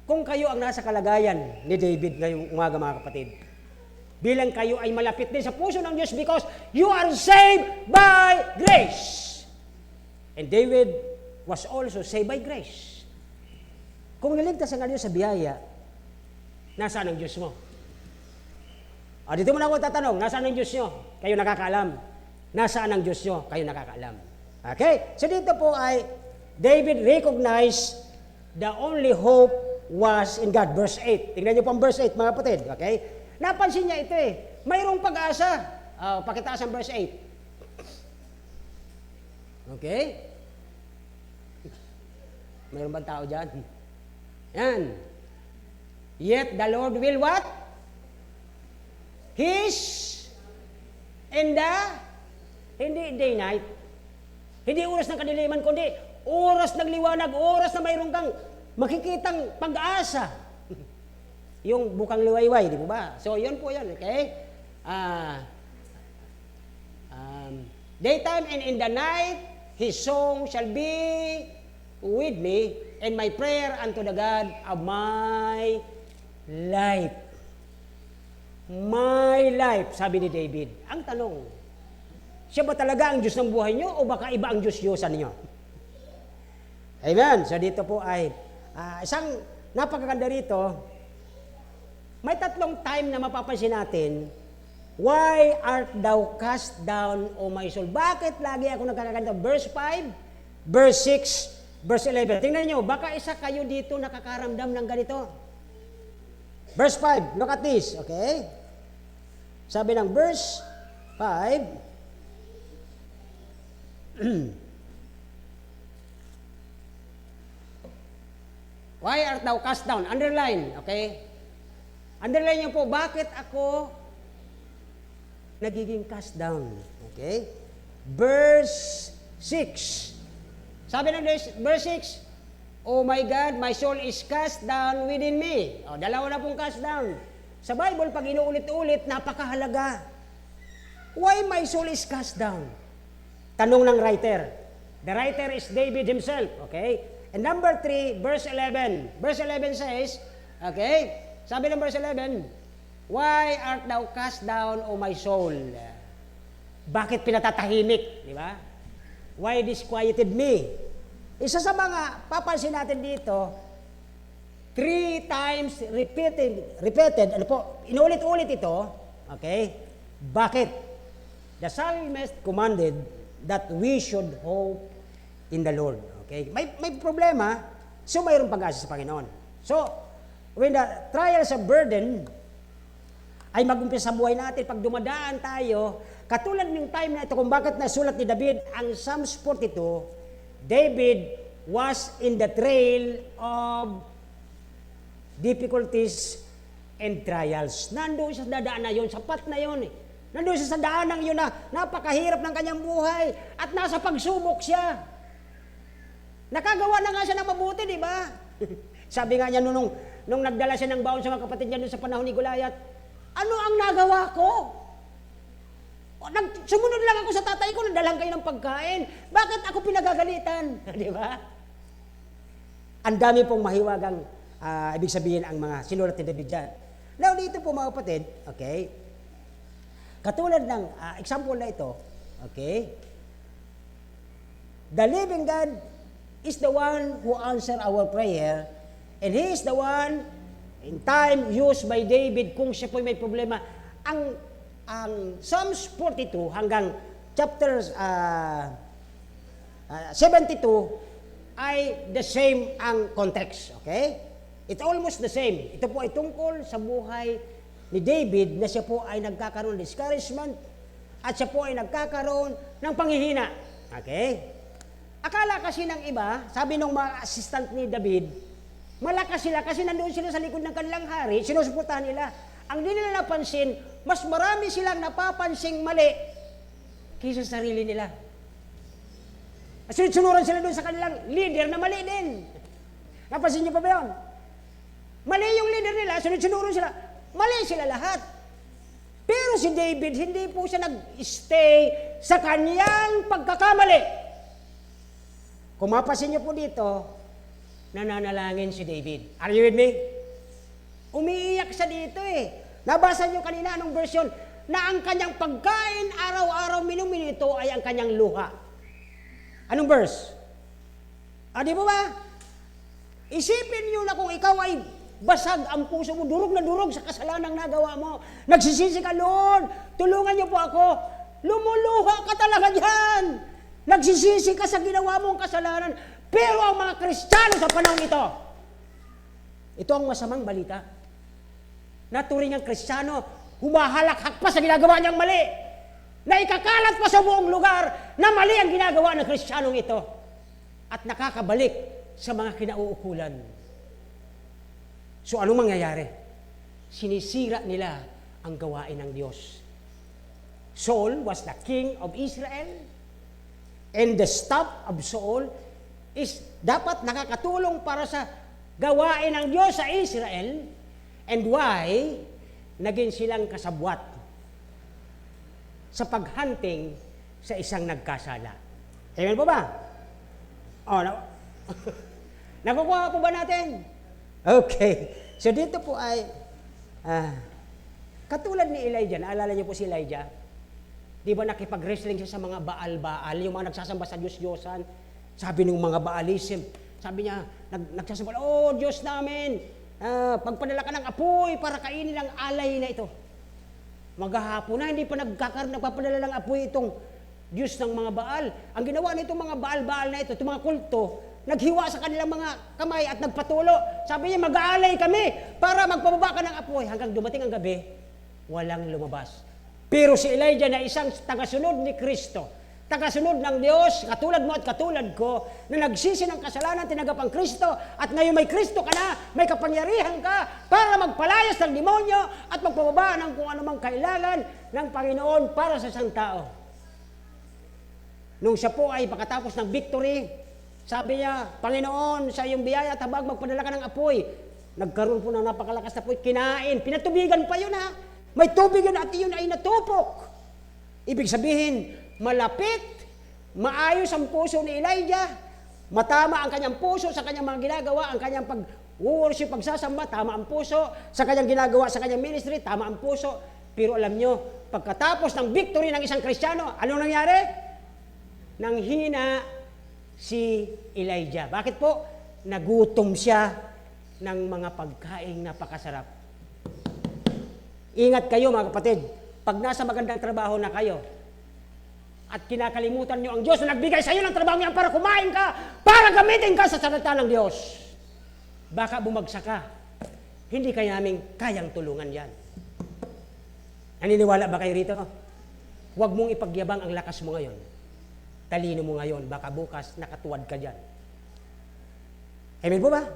Kung kayo ang nasa kalagayan ni David ngayong umaga mga kapatid, bilang kayo ay malapit din sa puso ng Diyos because you are saved by grace. And David was also saved by grace. Kung niligtas ang Diyos sa biyaya, nasaan ang Diyos mo? Dito mo na ako tatanong, nasaan ang Diyos nyo? Kayo nakakaalam. Nasaan ang Diyos nyo? Kayo nakakaalam. Okay? So dito po ay David recognized the only hope was in God. Verse 8. Tingnan niyo po ang verse 8 mga kapatid. Okay? Napansin niya ito eh. Mayroong pag-asa. Pakitaas ang verse 8. Okay? Mayroon bang tao dyan? Yan. Yet the Lord will what? His and the hindi day night. Hindi oras ng kadiliman, kundi oras ng liwanag, oras na mayroon kang makikitang pag-asa. Yung bukang liwayway, di ba? So, yun po yan, okay? Daytime and in the night, His song shall be with me, and my prayer unto the God of my life. My life, sabi ni David. Ang tanong, siya ba talaga ang Diyos ng buhay niyo o baka iba ang Diyos-Diyosan niyo? Amen. So dito po ay isang napakaganda rito. May 3 time na mapapansin natin, why art thou cast down, O my soul? Bakit lagi ako nagkakaganda? Verse 5, verse 6, verse 11. Tingnan niyo, baka isa kayo dito nakakaramdam ng ganito. Verse 5, look at this, okay? Sabi ng verse 5, why art thou cast down? Underline, okay? Underline niyo po, bakit ako nagiging cast down? Okay? Verse 6. Sabi ng verse 6, Oh my God, my soul is cast down within me. Dalawa na pong cast down. Sa Bible, pag inuulit-ulit, napakahalaga. Why my soul is cast down? Tanong ng writer. The writer is David himself. Okay? And number 3, verse 11. Verse 11 says, okay, sabi ng verse 11, Why art thou cast down, O my soul? Bakit pinatatahimik? Di ba? Why disquieted me? Isa sa mga papansin natin dito, 3 times repeated, ano po, inulit-ulit ito, okay? Bakit? The psalmist commanded that we should hope in the Lord. Okay? May problema, so mayroong pag-asa sa Panginoon. So, when the trials of burden ay mag-umpisa sa buhay natin, pag dumadaan tayo, katulad ng time na ito, kung bakit nasulat ni David ang Psalms 42, David was in the trail of difficulties and trials. Nandoon siya sa dadaan na yun, sapat na yun. Nandoon siya sa daan ng yun na napakahirap ng kanyang buhay at nasa pagsubok siya. Nakagawa na nga siya ng mabuti, di ba? Sabi nga niya nung nagdala siya ng baon sa mga kapatid niya doon sa panahon ni Goliath, ano ang nagawa ko? Sumunod lang ako sa tatay ko, nadalang kayo ng pagkain. Bakit ako pinagagalitan? Di ba? Ang dami pong mahiwagang ibig sabihin ang mga sinulat ni David dyan. Now, dito po mga kapatid, okay, katulad ng example na ito, okay, the living God is the one who answer our prayer, and He is the one in time used by David kung siya po may problema. Ang Psalms 42 hanggang chapter 72 ay the same ang context, okay? It's almost the same. Ito po ay tungkol sa buhay ni David na siya po ay nagkakaroon ng discouragement at siya po ay nagkakaroon ng panghihina. Okay? Akala kasi ng iba, sabi ng mga assistant ni David, malakas sila kasi nandoon sila sa likod ng kanilang hari, sinusuportahan nila. Ang di nila napansin, mas marami silang napapansing mali kaysa sa sarili nila. Sunod-sunuran sila doon sa kanilang leader na mali din. Napansin niyo pa ba yun? Mali yung leader nila, sunod-sunuran sila. Mali sila lahat. Pero si David, hindi po siya nag-stay sa kanyang pagkakamali. Kung mapasin niyo po dito, nananalangin si David. Are you with me? Umiiyak siya dito eh. Nabasa niyo kanina anong version na ang kanyang pagkain araw-araw minuminito ay ang kanyang luha. Anong verse? Di ba? Isipin niyo na kung ikaw ay basag ang puso mo, durog na durog sa kasalanang nagawa mo. Nagsisisi ka, Lord, tulungan niyo po ako. Lumuluha ka talaga dyan. Nagsisisi ka sa ginawa mong kasalanan. Pero ang mga Kristiyano sa panahon ito ang masamang balita. Naturing ang Kristiyano, humahalakhak pa sa ginagawa niyang mali. Na ikakalat pa sa buong lugar na mali ang ginagawa ng Kristiyanong ito. At nakakabalik sa mga kinauukulan. So anong mangyayari? Sinisira nila ang gawain ng Diyos. Saul was the king of Israel, and the staff of Saul is dapat nakakatulong para sa gawain ng Diyos sa Israel. And why? Naging silang kasabwat sa paghunting sa isang nagkasala. Amen po ba? Nakukuha po ba natin? Okay. So dito po ay katulad ni Elijah. Naalala niyo po si Elijah? Di ba nakipag-wrestling siya sa mga Baal-Baal, yung mga nagsasamba sa Diyos-Diyosan? Sabi ng mga Baalism, sabi niya, nagsasamba, oh Diyos namin, pagpadala ka ng apoy para kainin ang alay na ito. Maghahapon na, hindi pa nagpapadala ng apoy itong Diyos ng mga Baal. Ang ginawa nitong mga Baal-Baal na ito, itong mga kulto, naghiwa sa kanilang mga kamay at nagpatulo. Sabi niya, mag-aalay kami para magpababa ka ng apoy. Hanggang dumating ang gabi, walang lumabas. Pero si Elijah na isang tagasunod ni Kristo, tagasunod ng Diyos, katulad mo at katulad ko, na nagsisi ng kasalanan, tinagap ang Kristo, at ngayon may Kristo ka na, may kapangyarihan ka para magpalayas ng demonyo at magpababa ng kung anumang kailangan ng Panginoon para sa isang tao. Nung siya po ay pagkatapos ng victory, sabi niya, Panginoon, sa iyong biyaya at habag, magpadala ka ng apoy. Nagkaroon po ng napakalakas na apoy, kinain, pinatubigan pa yun ha. May tubig yun at iyon ay natupok. Ibig sabihin, malapit, maayos ang puso ni Elijah, matama ang kanyang puso sa kanyang mga ginagawa, ang kanyang pag-worship, pagsasamba, tama ang puso, sa kanyang ginagawa, sa kanyang ministry, tama ang puso. Pero alam nyo, pagkatapos ng victory ng isang Kristiyano, anong nangyari? Nanghina si Elijah. Bakit po? Nagutom siya ng mga pagkaing napakasarap. Ingat kayo mga kapatid, pag nasa magandang trabaho na kayo, at kinakalimutan nyo ang Diyos na nagbigay sa iyo ng trabaho niyan para kumain ka, para gamitin ka sa salita ng Diyos. Baka bumagsak ka. Hindi kaya namin kayang tulungan yan. Naniniwala ba kayo rito? Huwag mong ipagyabang ang lakas mo ngayon. Talino mo ngayon, baka bukas nakatuwad ka dyan. Amen po ba?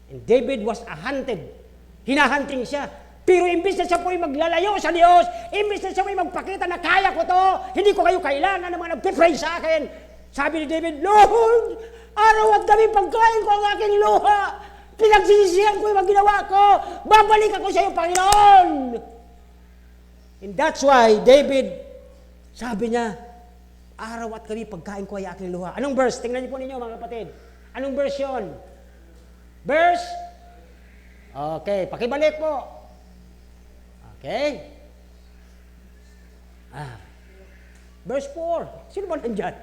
And David was hunted. Hinahunting siya. Pero imbis na siya po'y maglalayo sa Diyos, imbis na siya po'y magpakita na kaya ko to, hindi ko kayo kailangan ng mga nagpipray sa akin, Sabi ni David, Lord, araw at gabi pagkain ko ang aking luha. Pinagsisisihan ko yung mga ginawa ko. Babalik ako sa iyo, Panginoon. And that's why David, sabi niya, araw at gabi pagkain ko ay aking luha. Anong verse? Tingnan niyo po ninyo mga kapatid. Anong verse yun? Verse? Okay, pakibalik po. Okay. Verse 4. Sino ba nandyan?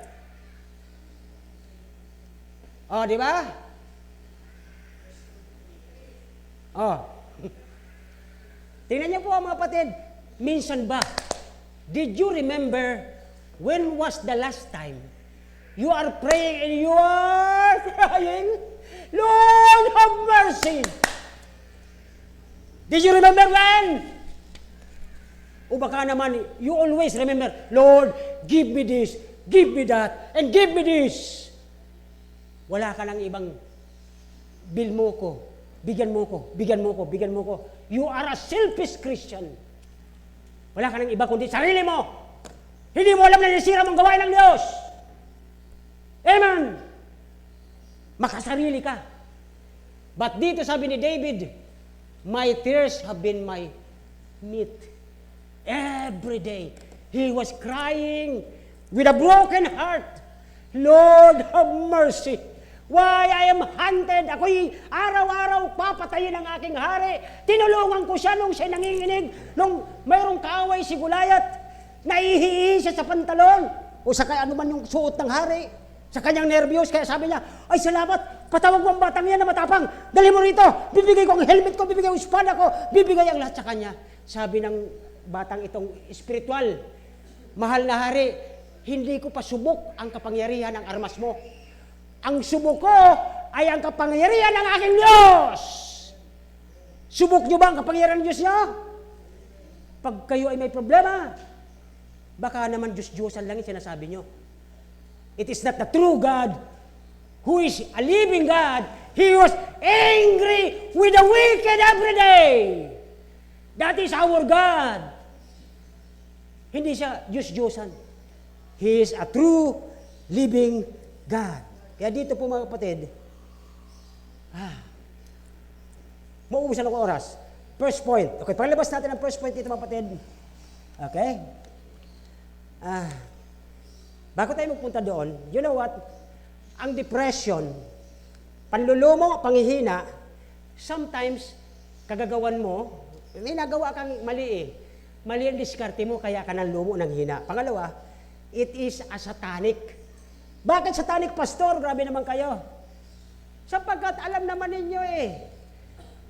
Di ba? Tingnan niyo po mga kapatid. Minsan ba, did you remember when was the last time you are praying and you are crying, Lord, have mercy? Did you remember when? O baka naman, you always remember, Lord, give me this, give me that, and give me this. Wala ka ng ibang bill mo ko, bigyan mo ko, bigyan mo ko, bigyan mo ko. You are a selfish Christian. Wala ka ng iba kundi sarili mo. Hindi mo alam na nasira mong gawain ng Diyos. Amen. Makasarili ka. But dito sabi ni David, my tears have been my meat. Every day, he was crying with a broken heart. Lord, have mercy. Why I am hunted? Ako'y araw-araw papatayin ang aking hari. Tinulungan ko siya nung siya nanginginig, nung mayroong kaaway si Goliath. Naihihi siya sa pantalon. O sa kaya ano man yung suot ng hari. Sa kanyang nervyos, kaya sabi niya, ay salamat, patawag mo ang batang yan na matapang. Dali mo rito, bibigay ko ang helmet ko, bibigay ko ang espada ko, bibigay ang lahat sa kanya. Sabi ng batang itong espiritual, mahal na hari, hindi ko pa subok ang kapangyarihan ng armas mo. Ang subok ko ay ang kapangyarihan ng aking Diyos. Subok niyo ba ang kapangyarihan ng Diyos niyo? Pag kayo ay may problema, baka naman Diyos-Diyosan lang yung sinasabi niyo. It is not the true God who is a living God. He was angry with the wicked every day. That is our God. Hindi siya Diyos-Diyosan. He is a true living God. Kaya dito po mga kapatid, mauubusan ako oras. First point. Okay, palabas natin ang first point dito mga kapatid. Okay? Bago tayo magpunta doon, you know what? Ang depression, panlulumo, panghihina, sometimes, kagagawan mo, may nagawa kang mali eh. Mali ang diskarte mo, kaya ka ng lumo ng hina. Pangalawa, it is a satanic. Bakit satanic, pastor? Grabe naman kayo. Sapagkat alam naman ninyo eh,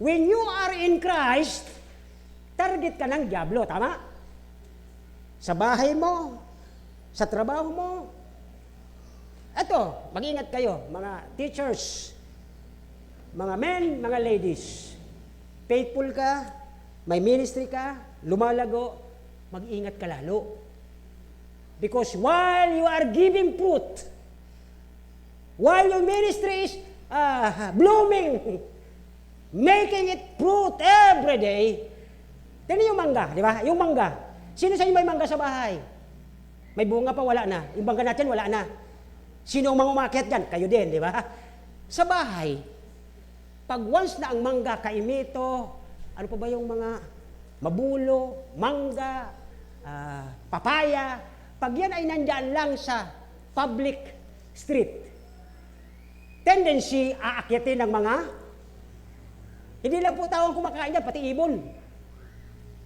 when you are in Christ, target ka ng diablo, tama? Sa bahay mo, sa trabaho mo. Eto, mag-ingat kayo, mga teachers, mga men, mga ladies. Faithful ka, may ministry ka, lumalago, mag-ingat ka lalo. Because while you are giving fruit, while your ministry is blooming, making it fruit every day, tignan yung mangga, di ba? Yung mangga. Sino sa inyo may mangga sa bahay? May bunga pa, wala na. Yung mangga natin, wala na. Sino ang mga umakyat dyan? Kayo din, di ba? Sa bahay, pag once na ang mangga, kaimito, ano pa ba yung mga mabulo, mangga, papaya, pag yan ay nandyan lang sa public street, tendency aakyatin ng mga, hindi lang po tao ang kumakain dyan, pati ibon.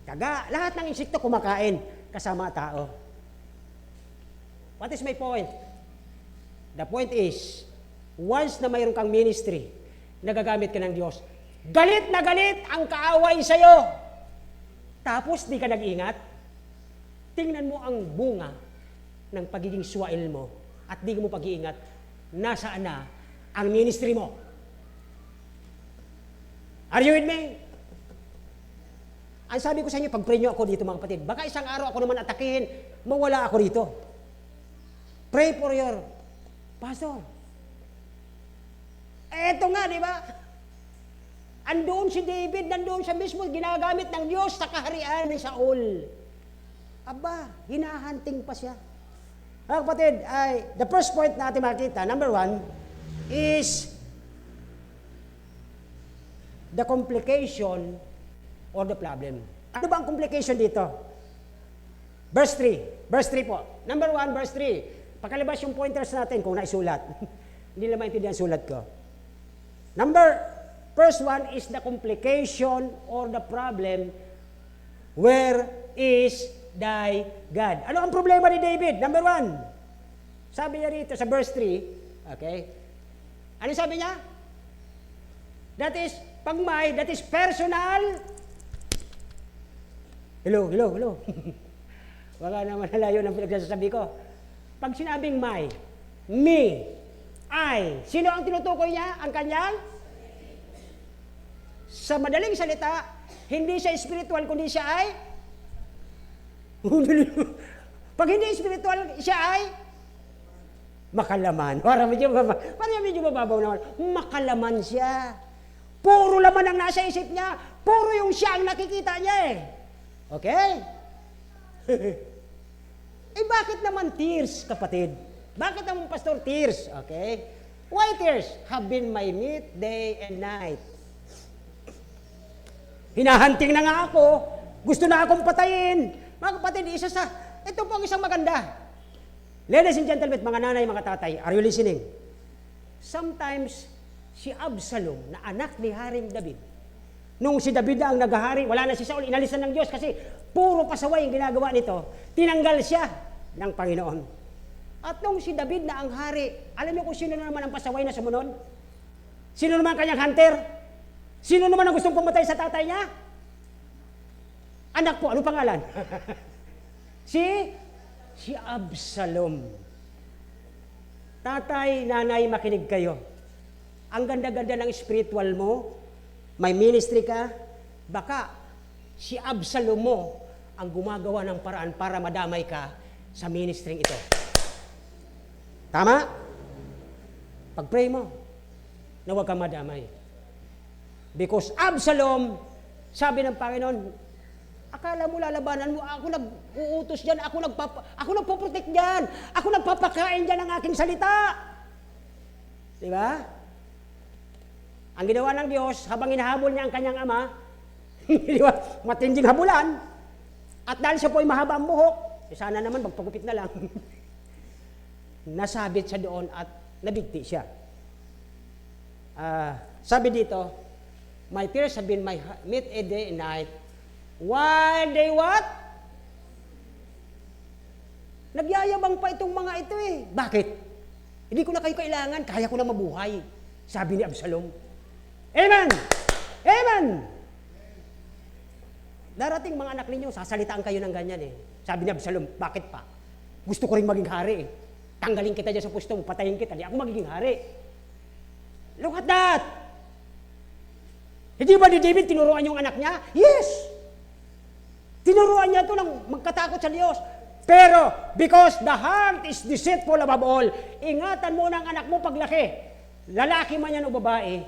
Kaga, lahat ng insekto kumakain kasama tao. What is my point? The point is, once na mayroon kang ministry, nagagamit ka ng Diyos, galit na galit ang kaaway sa'yo. Tapos di ka nag-ingat, tingnan mo ang bunga ng pagiging swail mo at di mo pag-iingat, nasaan na ang ministry mo. Are you with me? Ang sabi ko sa inyo, pag-pray nyo ako dito mga kapatid, baka isang araw ako naman atakihin, mawala ako dito. Pray for your pastor. Eto nga, di ba? Andoon si David, nandoon siya mismo, ginagamit ng Diyos sa kaharian ni Saul. Aba, hinahunting pa siya. Mga kapatid, the first point na ating makita, number 1, is the complication or the problem. Ano ba ang complication dito? Verse 3. Verse 3 po. Number 1, verse 3. Pakalabas yung pointers natin kung naisulat. Hindi na maintindihan sulat ko. First one is the complication or the problem. Where is thy God? Ano ang problema ni David? Number 1. Sabi niya rito sa verse 3. Okay? Ano sabi niya? That is, that is personal. Hello. Wala naman nalayo ng pinagsasabi ko. Pag sinabing my, me, I, sino ang tinutukoy niya? Ang kanyang? Sa madaling salita, hindi siya spiritual, kundi siya ay? Pag hindi spiritual, siya ay? Makalaman. Parang medyo mababaw naman. Makalaman siya. Puro laman ang nasa isip niya. Puro yung siya ang nakikita niya eh. Okay? Bakit naman tears, kapatid? Bakit naman, Pastor, tears? Okay? Why tears? Have been my meat day and night. Hinahanting na nga ako. Gusto na akong patayin. Mga kapatid, ito po ang isang maganda. Ladies and gentlemen, mga nanay, mga tatay, are you listening? Sometimes, si Absalom, na anak ni Haring David, nung si David na ang naghahari, wala na si Saul, inalisan ng Diyos kasi puro pasaway ang ginagawa nito. Tinanggal siya ng Panginoon. At nung si David na ang hari, alam niyo kung sino naman ang pasaway na sumunod? Sino naman kanyang hunter? Sino naman ang gustong pumatay sa tatay niya? Anak po, anong pangalan? Si Absalom. Tatay, nanay, makinig kayo. Ang ganda-ganda ng spiritual mo, may ministry ka, baka si Absalom mo ang gumagawa ng paraan para madamay ka sa ministry ito. Tama? Pag-pray mo, na huwag kang madamay. Because Absalom, sabi ng Panginoon, akala mo lalabanan mo, ako nag-uutos dyan, ako nagpo-protect dyan, ako nagpapakain dyan ng aking salita. Diba? Ang ginawa ng Diyos, habang hinahabol niya ang kanyang ama, di ba? Matinding habulan, at dahil siya po ay mahaba ang buhok, sana naman magpagupit na lang. Nasabit siya doon at nabigti siya. Sabi dito, my tears have been my meat a day and night, while they what? Nagyayabang pa itong mga ito eh. Bakit? Hindi ko na kayo kailangan, kaya ko na mabuhay. Sabi ni Absalom. Amen! Amen! Darating mga anak ninyo, sasalitaan kayo ng ganyan eh. Sabi ni Absalom, bakit pa? Gusto ko rin maging hari eh. Tanggalin kita dyan sa pusto mo, patayin kita, di ako magiging hari. Look at that! Hindi ba ni David tinuruan yung anak niya? Yes! Tinuruan niya ito ng magkatakot sa Diyos. Pero, because the heart is deceitful above all, ingatan mo ng anak mo paglaki. Lalaki man yan o babae,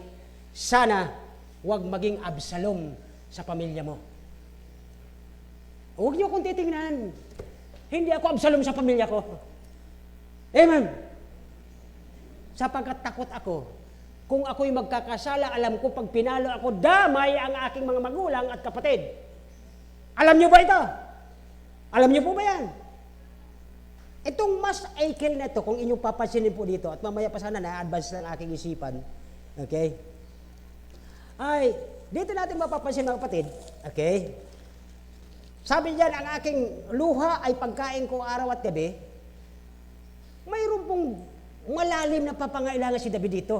sana huwag maging Absalom sa pamilya mo. Huwag niyo kong titingnan. Hindi ako Absalom sa pamilya ko. Amen. Sapagkat takot ako. Kung ako'y magkakasala, alam ko pag pinalo ako, damay ang aking mga magulang at kapatid. Alam niyo ba ito? Alam niyo po ba yan? Itong mas aikil na ito, kung inyong papansinin po dito, at mamaya pa sana na-advance ng aking isipan, okay? Ay, dito natin mapapansin mga kapatid, okay? Sabi diyan, ang aking luha ay pagkain ko araw at gabi. Mayroon pong malalim na papangailangan si David dito.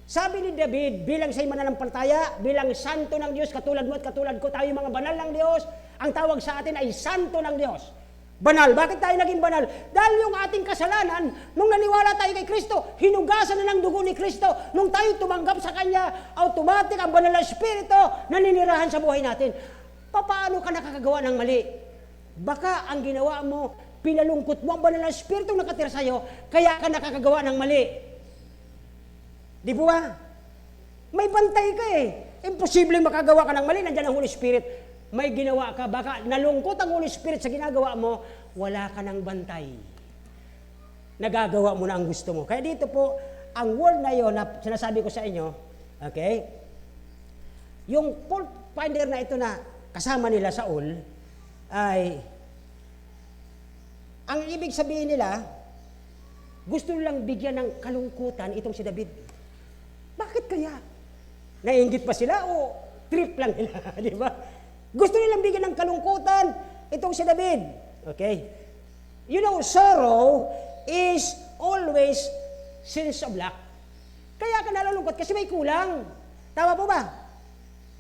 Sabi ni David, bilang siya'y mananampalataya, bilang santo ng Diyos, katulad mo at katulad ko, tayo mga banal ng Diyos, ang tawag sa atin ay santo ng Diyos. Banal. Bakit tayo naging banal? Dahil yung ating kasalanan, nung naniwala tayo kay Kristo, hinugasan na ng dugo ni Kristo. Nung tayo tumanggap sa Kanya, automatic ang banal na Espiritu naninirahan sa buhay natin. Paano ka nakakagawa ng mali? Baka ang ginawa mo, pinalungkot mo ang banal na Espiritu nakatira sa iyo, kaya ka nakakagawa ng mali. Di po ba? May bantay ka eh. Imposibleng makagawa ka ng mali, nandiyan ang Holy Spirit. May ginawa ka, baka nalungkot ang Holy Spirit sa ginagawa mo, wala ka ng bantay. nagagawa mo na ang gusto mo. Kaya dito po, ang word na yon na sinasabi ko sa inyo, okay, yung fault finder na ito na kasama nila Saul, ay, ang ibig sabihin nila, gusto nilang bigyan ng kalungkutan itong si David. Bakit kaya? Naiinggit pa sila o trip lang nila, di ba? Gusto nilang bigyan ng kalungkutan itong si David. Okay? You know, sorrow is always sense of lack. Kaya ka nalulungkot kasi may kulang. Tama po ba?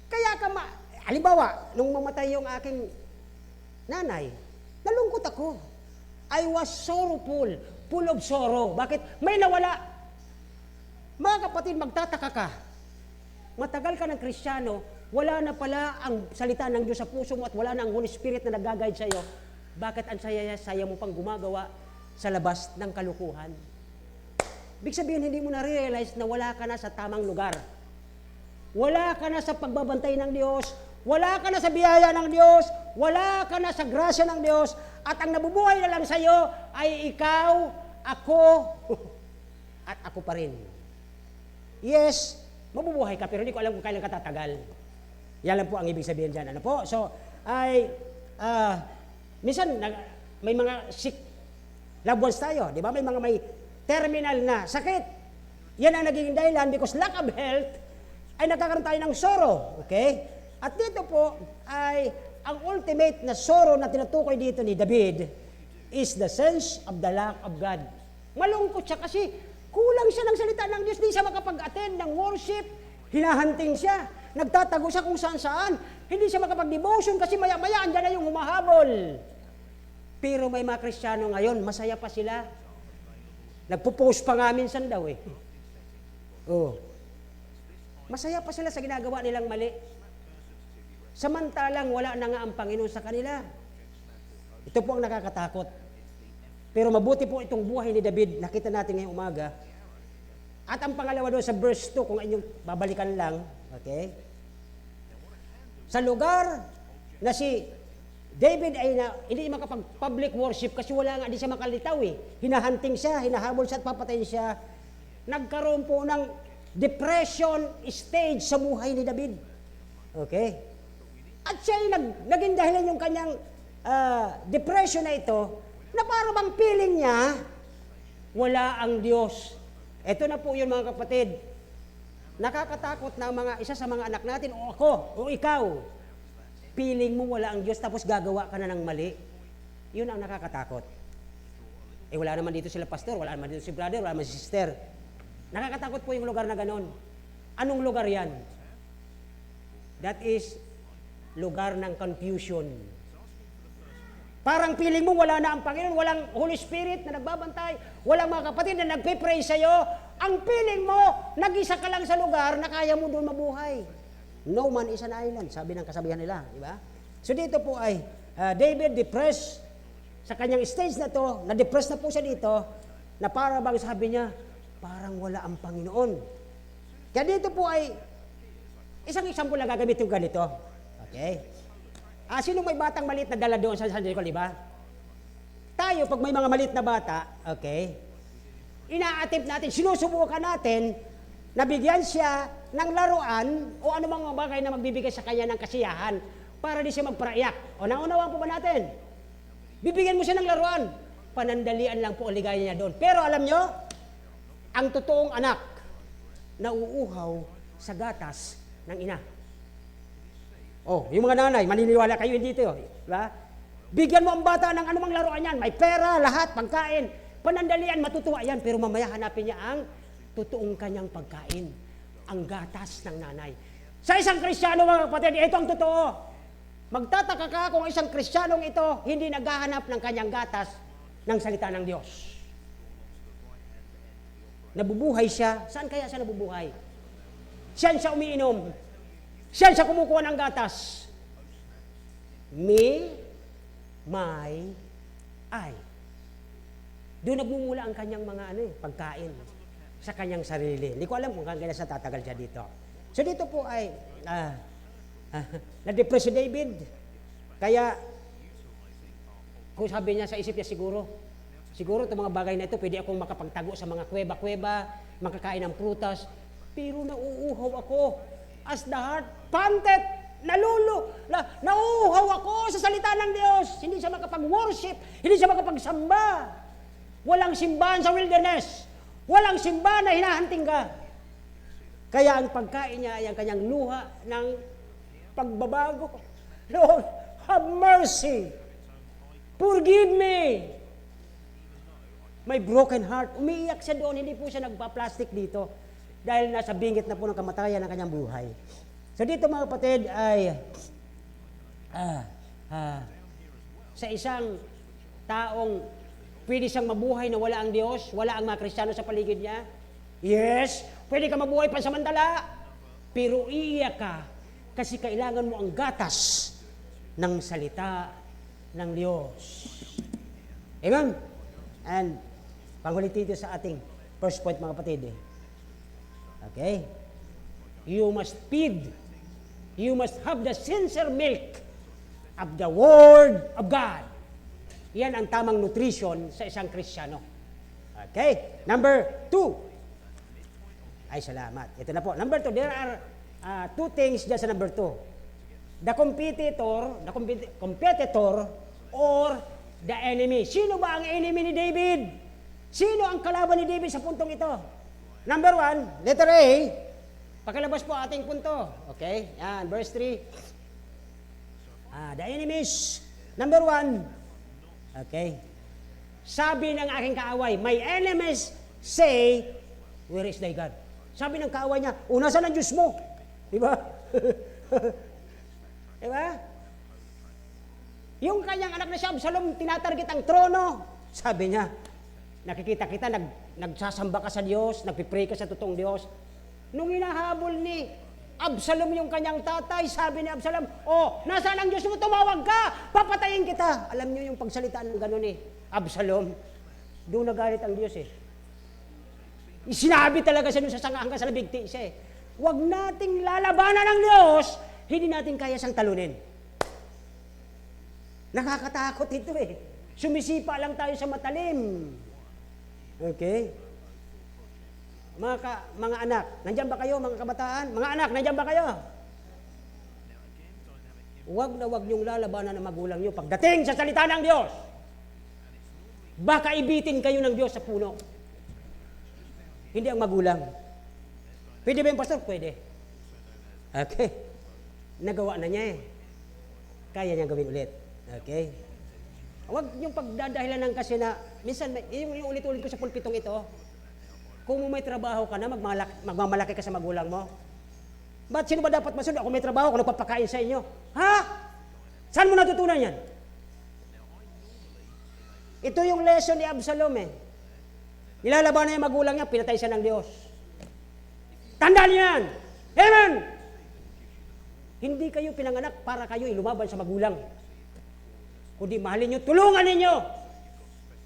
Kaya ka halimbawa, nung mamatay yung aking nanay, nalungkot ako. I was sorrowful, full of sorrow. Bakit? May nawala. Mga kapatid, magtataka ka. Matagal ka ng Kristiyano, wala na pala ang salita ng Diyos sa puso mo at wala na ang Holy Spirit na nag-guide sa iyo. Bakit ang saya mo pang gumagawa sa labas ng kalukuhan? Ibig sabihin, hindi mo na-realize na wala ka na sa tamang lugar. Wala ka na sa pagbabantay ng Diyos, wala ka na sa biyaya ng Diyos, wala ka na sa grasya ng Diyos, at ang nabubuhay na lang sa iyo ay ikaw, ako, at ako pa rin. Yes, mabubuhay ka, pero hindi ko alam kung kailan ka tatagal. Yan lang po ang ibig sabihin dyan. Ano po? So, minsan, may mga sick loved ones tayo, di ba? May mga may terminal na sakit. Yan ang nagiging dahilan because lack of health ay nagkakaroon tayo ng sorrow. Okay? At dito po ay ang ultimate na sorrow na tinutukoy dito ni David is the sense of the lack of God. Malungkot siya kasi kulang siya ng salita ng Diyos. Hindi siya makapag-attend ng worship. Hinahanting siya. Nagtatago siya kung saan-saan. Hindi siya makapag-devotion kasi maya-maya andyan na yung humahabol. Pero may mga Kristiyano ngayon, masaya pa sila. Nagpo-post pa nga minsan daw eh. Oh. Masaya pa sila sa ginagawa nilang mali. Samantalang wala na nga ang Panginoon sa kanila. Ito po ang nakakatakot. Pero mabuti po itong buhay ni David, nakita natin ngayong umaga. At ang pangalawa doon sa verse 2, kung inyong babalikan lang, okay? Sa lugar na si David ay hindi makapag-public worship kasi wala nga, di siya makalitaw eh. Hinahanting siya, hinahabol siya at papatayin siya. Nagkaroon po ng depression stage sa buhay ni David. Okay? At siya ay naging dahilan yung kanyang depression na ito, na para bang feeling niya, wala ang Diyos. Ito na po yun mga kapatid. Nakakatakot na isa sa mga anak natin, o ako, o ikaw, feeling mo wala ang Diyos tapos gagawa ka na ng mali. Yun ang nakakatakot. Eh wala naman dito sila pastor, wala naman dito si brother, wala naman si sister. Nakakatakot po yung lugar na ganon. Anong lugar yan? That is lugar ng confusion. Parang feeling mo wala na ang Panginoon, walang Holy Spirit na nagbabantay, walang mga kapatid na nagpe-pray sa'yo. Ang feeling mo, nag-isa ka lang sa lugar na kaya mo doon mabuhay. No man is an island, sabi ng kasabihan nila, di ba? So dito po ay David depressed sa kanyang stage na to, na-depressed na po siya dito, na para bang sabi niya, parang wala ang Panginoon. Kaya dito po ay isang example na gagamit yung ganito. Okay? Sino may batang maliit na dala doon sa Sunday School, di ba? Tayo, pag may mga maliit na bata, okay, ina-attempt natin, sinusubukan natin, nabigyan siya ng laruan o ano mga bagay na magbibigay sa kanya ng kasiyahan para di siya magparaiyak. O naunawaan po ba natin? Bibigyan mo siya ng laruan. Panandalian lang po ang ligaya niya doon. Pero alam nyo, ang totoong anak, nauuhaw sa gatas ng ina. Oh, yung mga nanay, maniniwala kayo dito. Diba? Bigyan mo ang bata ng anumang laruan yan. May pera, lahat, pagkain. Panandalian, matutuwa yan. Pero mamaya hanapin niya ang totoong kanyang pagkain. Ang gatas ng nanay. Sa isang Kristiyano, mga kapatid, ito ang totoo. Magtataka ka kung isang Kristiyanong ito hindi naghahanap ng kanyang gatas ng salita ng Diyos. Nabubuhay siya. Saan kaya siya nabubuhay? Saan siya umiinom? Saan siya kumukuha ng gatas? Me, my, I. Doon nagmumula ang kanyang mga pagkain sa kanyang sarili. Hindi ko alam kung kaya siya tatagal siya dito. So dito po ay na-depress si David. Kaya, kung sabi niya sa isip niya siguro, Siguro itong mga bagay na ito, pwede akong makapagtago sa mga kuweba-kuweba, makakain ng prutas, pero nauuhaw ako. As the heart panted, nauuhaw ako sa salita ng Diyos. Hindi siya makapag-worship, hindi siya makapagsamba. Walang simbahan sa wilderness. Walang simbahan na hinahanting ka. Kaya ang pagkain niya ay ang kanyang luha ng pagbabago. Lord, have mercy. Forgive me. May broken heart. Umiiyak siya doon, hindi po siya nagpa-plastic dito dahil nasa bingit na po ng kamatayan ng kanyang buhay. So dito mga kapatid ay sa isang taong pwede siyang mabuhay na wala ang Diyos, wala ang mga Kristiyano sa paligid niya. Yes, pwede ka mabuhay pansamantala, pero iiyak ka kasi kailangan mo ang gatas ng salita ng Diyos. Amen? And panghuli dito sa ating first point mga kapatid. Okay? You must feed. You must have the sincere milk of the Word of God. Yan ang tamang nutrition sa isang Kristiyano. Okay? Number 2. Ay, salamat. Ito na po. Number 2, there are two things dyan sa number 2. The competitor or the enemy. Sino ba ang enemy ni David? Sino ang kalaban ni David sa puntong ito? Number 1, letter A. Pakalabas po ating punto. Okay? Yan, verse 3. The enemies. Number 1. Okay? Sabi ng aking kaaway, my enemies say, where is thy God? Sabi ng kaaway niya, nasaan ang Diyos mo? Diba? Diba? Yung kanyang anak na si Absalom, tinatarget ang trono. Sabi niya, nakikita kita, nagsasamba ka sa Diyos, nagpipray ka sa totoong Diyos. Nung hinahabol ni Absalom yung kanyang tatay, sabi ni Absalom, nasaan ang Diyos mo? Tumawag ka! Papatayin kita! Alam niyo yung pagsalitaan ng gano'n Absalom, doon nagalit ang Diyos Sinabi talaga siya doon sa hanggang sa labigti siya Huwag nating lalabanan ng Diyos, hindi natin kaya siyang talunin. Nakakatakot ito Sumisipa lang tayo sa matalim. Okay? Mga anak, nandiyan ba kayo mga kabataan? Mga anak, nandiyan ba kayo? Huwag na huwag niyong lalabanan ng magulang niyo pagdating sa salita ng Diyos. Baka ibitin kayo ng Diyos sa puno. Hindi ang magulang. Pwede ba yung pastor? Pwede. Okay. Nagawa na niya Kaya niya gawin ulit. Okay. Huwag yung pagdadahilan ng kasi na, minsan, yung ulit-ulit ko sa pulpitong ito, kung may trabaho ka na, magmamalaki ka sa magulang mo. Ba't sino ba dapat masunod? Ako may trabaho, ako nagpapakain sa inyo. Ha? Saan mo natutunan yan? Ito yung lesson ni Absalom Nilalaban na yung magulang niya, pinatay siya ng Diyos. Tandaan niyo yan! Amen! Hindi kayo pinanganak para kayo ilumaban sa magulang. Kundi mahalin niyo, tulungan ninyo!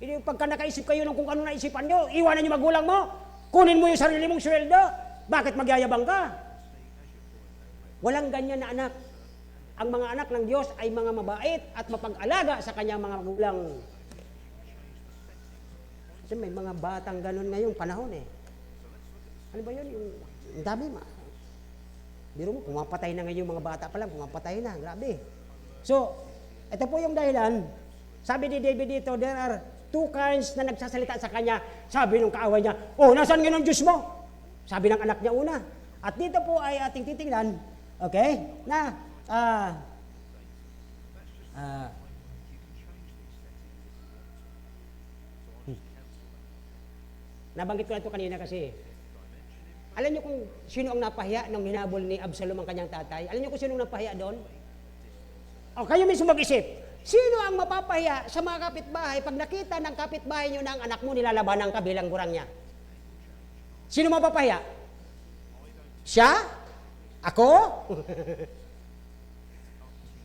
Hindi pagka nakaisip kayo ng kung ano naisipan niyo, iwanan niyo magulang mo, kunin mo yung sarili mong sweldo, bakit magyayabang ka? Walang ganyan na anak. Ang mga anak ng Diyos ay mga mabait at mapag-alaga sa kanyang mga magulang. Kasi may mga batang ganun ngayong panahon Ano ba yun? Yung dami biro mo, pumapatay na ngayon yung mga bata pa lang, pumapatay na, grabe. So, ito po yung dahilan. Sabi ni David dito, there are two kinds na nagsasalita sa kanya. Sabi ng kaaway niya, nasaan ngayon ang Diyos mo? Sabi ng anak niya una. At dito po ay ating titingnan, okay, na, nabanggit ko na ito kanina kasi, alam niyo kung sino ang napahiya nung hinabol ni Absalom ang kanyang tatay? Alam niyo kung sino ang napahiya doon? Kayo mismo mag-isip. Sino ang mapapahiya sa mga kapitbahay pag nakita ng kapitbahay niyo na ang anak mo nilalabanan ka bilang gurang niya? Sino mapapahiya? Siya? Ako?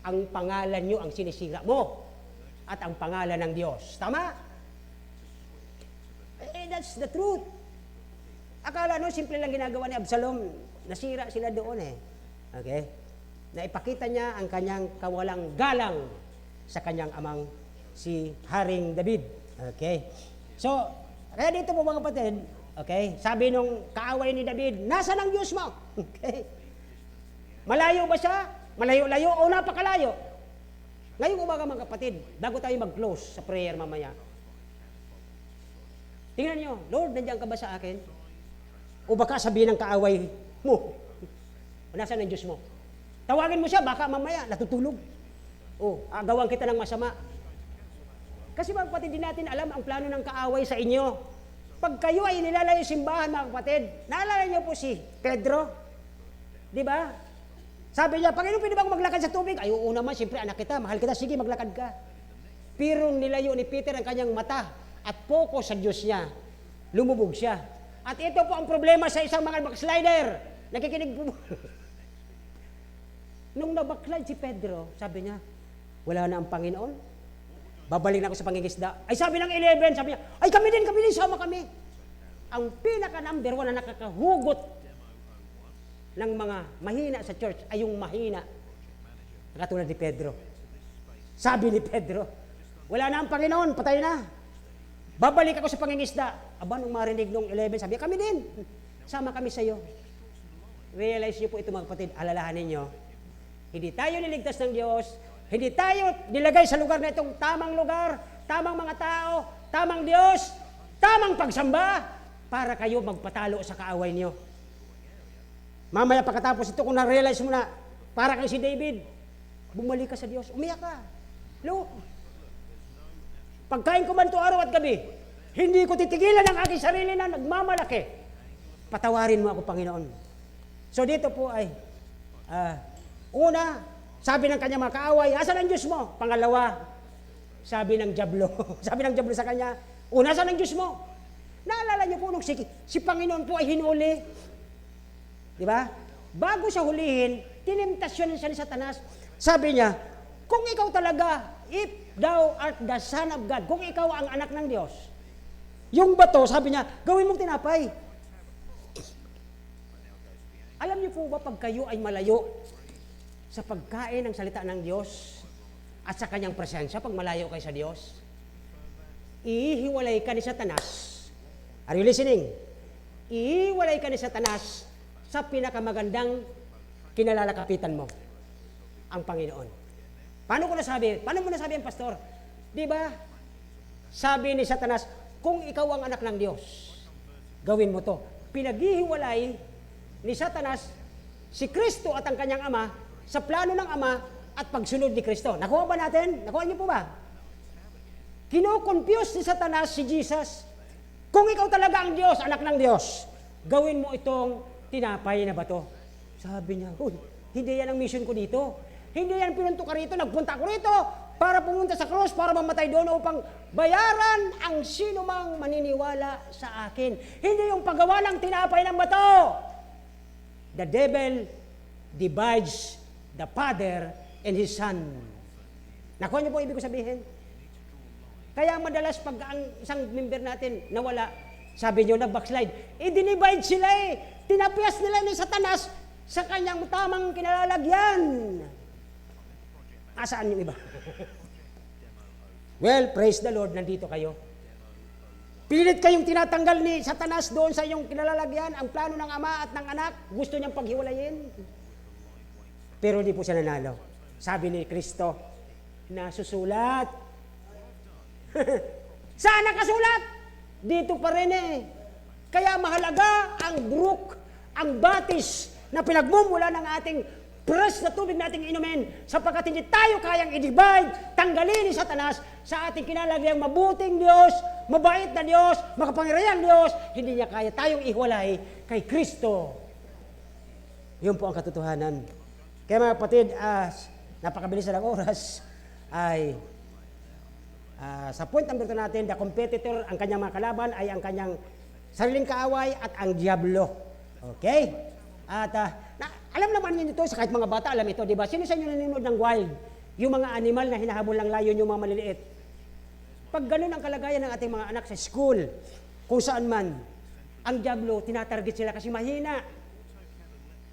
Ang pangalan niyo ang sinisira mo at ang pangalan ng Diyos. Tama? That's the truth. Akala no, simple lang ginagawa ni Absalom. Nasira sila doon Okay? Naipakita niya ang kanyang kawalang galang sa kanyang amang si Haring David. Okay? So, kaya dito po mga kapatid, okay, sabi nung kaaway ni David, nasa ng Diyos mo? Okay. Malayo ba siya? Malayo-layo o napakalayo? Ngayong umaga mga kapatid, bago tayo mag-close sa prayer mamaya, tingnan nyo, Lord, nandiyan ka ba sa akin? O baka sabihin ng kaaway mo, nasaan ang Diyos mo? Tawagin mo siya, baka mamaya natutulog. O, agawan kita ng masama. Kasi mga kapatid, di natin alam ang plano ng kaaway sa inyo. Pag kayo ay nilalayo simbahan mga kapatid, naalala niyo po si Pedro? Di ba? Sabi niya, Panginoon, pwede bang maglakad sa tubig? Ay, oo naman, siyempre anak kita, mahal kita, sige maglakad ka. Pero nilayo ni Peter ang kanyang mata at focus sa Diyos niya. Lumubog siya. At ito po ang problema sa isang mga backslider. Nakikinig po. Nung nabackslide si Pedro, sabi niya, wala na ang Panginoon. Babalik na ako sa pangingisda. Ay sabi ng 11, sabi niya, ay kami din, sama kami. Ang pinaka number 1 na nakakahugot ng mga mahina sa church ay yung mahina. Katulad ni Pedro. Sabi ni Pedro, wala na ang Panginoon, patay na. Babalik ako sa pangingisda. Aba, nung marinig nung 11, sabi niya, kami din. Sama kami sa iyo. Realize niyo po ito mga kapatid, alalahanin niyo. Hindi tayo niligtas ng Diyos. Hindi tayo nilagay sa lugar na itong tamang lugar, tamang mga tao, tamang Diyos, tamang pagsamba para kayo magpatalo sa kaaway niyo. Mamaya pagkatapos ito, kung na-realize mo na, para kang si David, bumalik ka sa Diyos, umiyak ka. Lo, pagkain ko man ito araw at gabi, hindi ko titigilan ang aking sarili na nagmamalaki. Patawarin mo ako, Panginoon. So dito po ay, una, sabi ng kanya mga kaaway, asan ang Diyos mo? Pangalawa, sabi ng Diablo, sabi ng Diablo sa kanya, una, asan ang Diyos mo? Naalala niyo po nung si Panginoon po ay hinuli. Di ba? Bago siya hulihin, tinemptasyon siya ni Satanas. Sabi niya, kung ikaw talaga, if thou art the Son of God, kung ikaw ang anak ng Diyos, yung bato, sabi niya, gawin mong tinapay. Alam niyo po ba pag kayo ay malayo sa pagkain ng salita ng Diyos at sa kanyang presensya, pag malayo kayo sa Diyos, ihiwalay ka ni Satanas. Are you listening? Ihiwalay ka ni Satanas sa pinakamagandang kinalalakapitan mo, ang Panginoon. Paano ko nasabi? Paano mo nasabi ang pastor? Di ba? Sabi ni Satanas, kung ikaw ang anak ng Diyos, gawin mo to. Pinaghihiwalay ni Satanas si Kristo at ang kanyang ama sa plano ng ama at pagsunod ni Kristo. Nakuha ba natin? Nakuha niyo po ba? Kino-confuse ni Satanas si Jesus. Kung ikaw talaga ang Diyos, anak ng Diyos, gawin mo itong tinapay na bato. Sabi niya, hindi yan ang mission ko dito. Hindi yan pinunto ka rito, nagpunta ko rito para pumunta sa cross, para mamatay doon upang bayaran ang sino mang maniniwala sa akin. Hindi yung paggawa ng tinapay ng bato. The devil divides the Father and His Son. Nakuha niyo po ibig ko sabihin? Kaya madalas pag ang isang member natin nawala, sabi niyo nag-backslide, i-divide sila Tinapyas nila ni Satanas sa kanyang tamang kinalalagyan. Asaan yung iba? Well, praise the Lord, nandito kayo. Pilit kayong tinatanggal ni Satanas doon sa iyong kinalalagyan, ang plano ng ama at ng anak, gusto niyang paghiwalayin. Pero hindi po siya nanalo. Sabi ni Kristo, nasusulat. Saan nakasulat? Dito pa rin Kaya mahalaga ang brook, ang batis na pinagmumula ng ating fresh na tubig nating inumin sapagkat hindi tayo kayang i-divide, tanggalin ni Satanas sa ating kinalagyang mabuting Diyos, mabait na Diyos, makapangyarihang Diyos. Hindi niya kaya tayong ihiwalay kay Kristo. Yun po ang katotohanan. Kaya mga kapatid, napakabilis na ng oras, ay sa point number 2 natin, the competitor, ang kanyang mga kalaban ay ang kanyang sariling kaaway at ang Diablo. Okay? At alam naman niyo ito, sa kahit mga bata, alam ito, di ba? Sino sa inyo nanonood ng Wild? Yung mga animal na hinahabol ng layon, yung mga maliliit. Pag ganun ang kalagayan ng ating mga anak sa school, kung saan man, ang Diablo, tinatarget sila kasi mahina.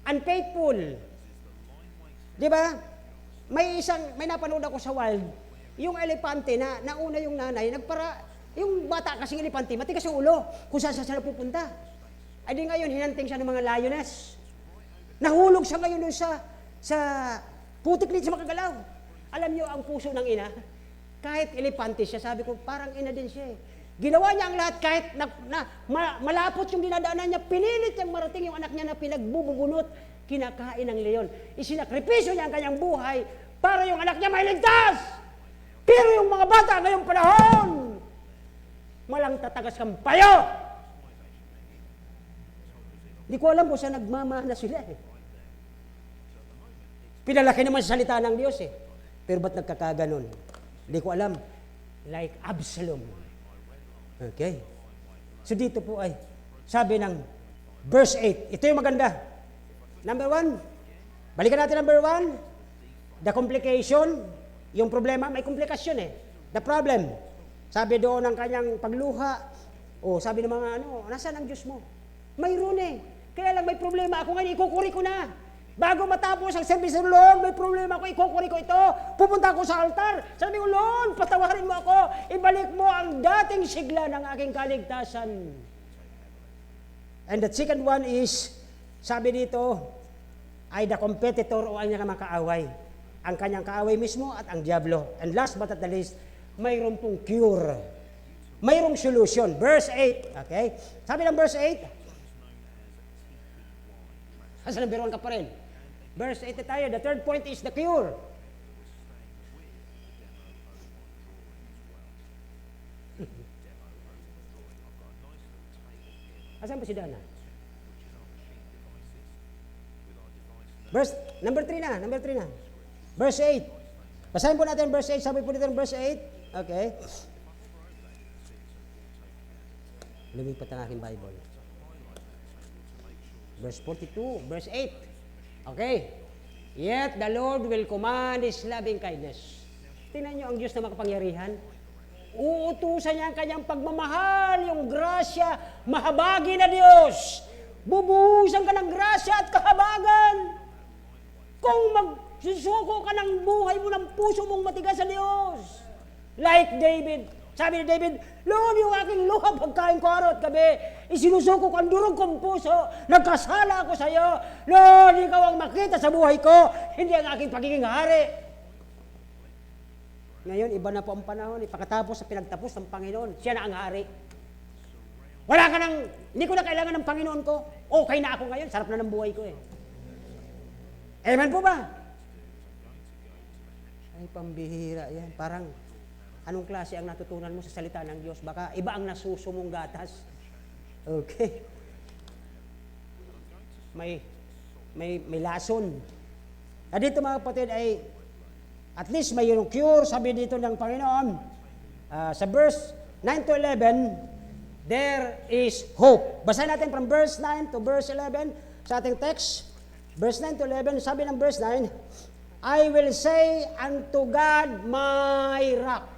Unfaithful. Di ba? May napanood ako sa Wild, yung elepante na nauna yung nanay, Yung bata kasing elepante, matigas yung ulo kung saan siya pupunta. Ay di ngayon, hinanting siya ng mga lioness. Nahulog siya ngayon doon sa putik sa makagalaw. Alam niyo, ang puso ng ina, kahit elepante siya, sabi ko, parang ina din siya eh. Ginawa niya ang lahat kahit malapot yung dinadaanan niya, pinilit niyang marating yung anak niya na pinagbubunot, kinakain ng leon. Isinakripisyo niya ang kanyang buhay para yung anak niya mailigtas. Pero yung mga bata ngayong panahon, malang tatagas kampayo. Hindi ko alam kung saan nagmamana sila eh. Pinalaki naman sa salita ng Diyos eh. Pero ba't nagkakaganon? Hindi ko alam. Like Absalom. Okay. So dito po ay, sabi ng verse 8. Ito yung maganda. Number 1. Balikan natin number 1. The complication. Yung problema, may komplikasyon eh. The problem. Sabi doon ng kanyang pagluha. O sabi ng mga nasaan ang Diyos mo? Mayroon eh. Kaya lang may problema ako ngayon, ikukuri ko na. Bago matapos ang service ng Lord, may problema ako, ikukuri ko ito. Pupunta ako sa altar. Sabi ko, Lord, patawarin mo ako. Ibalik mo ang dating sigla ng aking kaligtasan. And the second one is, sabi dito, ay the competitor o ang kanyang kaaway. Ang kanyang kaaway mismo at ang diablo. And last but not the least, mayroon pong cure. Mayroong solution. Verse 8. Okay? Sabi ng verse 8, asa number 1 ka pa rin? Verse 8 tayo. The third point is the cure. Asan ba si Dana? Verse, number 3 na. Verse 8. Basahin po natin verse 8. Sabi po dito ng verse 8. Okay. Lumipat ang aking Bible. Verse 42, verse 8. Okay. Yet the Lord will command His loving kindness. Tingnan niyo ang Diyos na makapangyarihan. Uutusan niya ang kanyang pagmamahal, yung grasya, mahabagi na Diyos. Bubuhusan ka ng grasya at kahabagan. Kung magsusuko ka ng buhay mo, ng puso mong matigas sa Diyos. Like David. Sabi ni David, Lord, yung aking luha pagkain ko araw at gabi, isinusuko ko ang durog kong puso, nagkasala ako sa iyo. Lord, ikaw ang makita sa buhay ko, hindi ang aking pagiging hari. Ngayon, iba na po ang panahon. Pagkatapos sa pinagtapos ng Panginoon, siya na ang hari. Wala ka nang, hindi ko na kailangan ng Panginoon ko. Okay na ako ngayon, sarap na ng buhay ko eh. Amen po ba? Ay, pambihira yan. Parang, anong klase ang natutunan mo sa salita ng Diyos? Baka iba ang nasuso mong gatas. Okay. May lason. At dito mga kapatid ay at least may yung cure, sabi dito ng Panginoon. Sa verse 9 to 11, there is hope. Basahin natin from verse 9 to verse 11 sa ating text. Verse 9 to 11, sabi ng verse 9, I will say unto God my rock.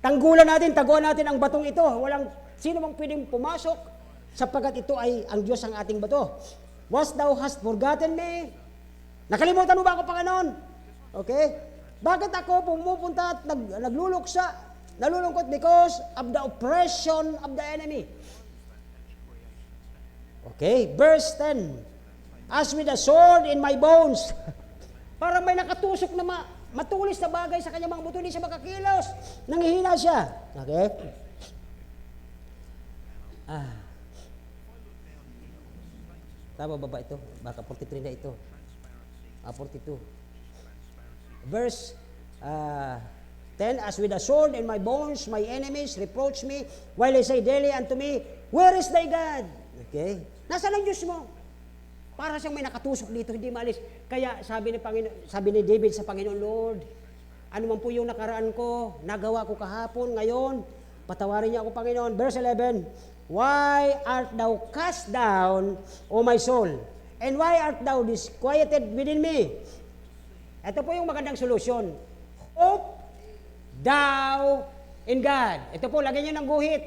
Tanggulan natin, taguan natin ang batong ito. Walang sino mang pwedeng pumasok sapagkat ito ay ang Diyos ang ating bato. Was thou hast forgotten me? Nakalimutan mo ba ako, Panginoon? Okay? Bakit ako pumupunta at nalulungkot because of the oppression of the enemy? Okay, verse 10. As with a sword in my bones. Parang may nakatusok na matulis na bagay sa kanyang mga buto, hindi siya makakilos. Nanghihina siya. Okay? Tama ba ito? Baka 43 na ito. 42. Verse 10, as with a sword in my bones, my enemies reproach me, while they say daily unto me, where is thy God? Okay? Nasaan ang Diyos mo? Para siyang may nakatusok dito, hindi maalis. Kaya sabi ni David sa Panginoon, Lord, ano man po yung nakaraan ko, nagawa ko kahapon, ngayon, patawarin niya ako, Panginoon. Verse 11, why art thou cast down, O my soul? And why art thou disquieted within me? Ito po yung magandang solusyon. Hope thou in God. Ito po, lagyan niyo ng guhit.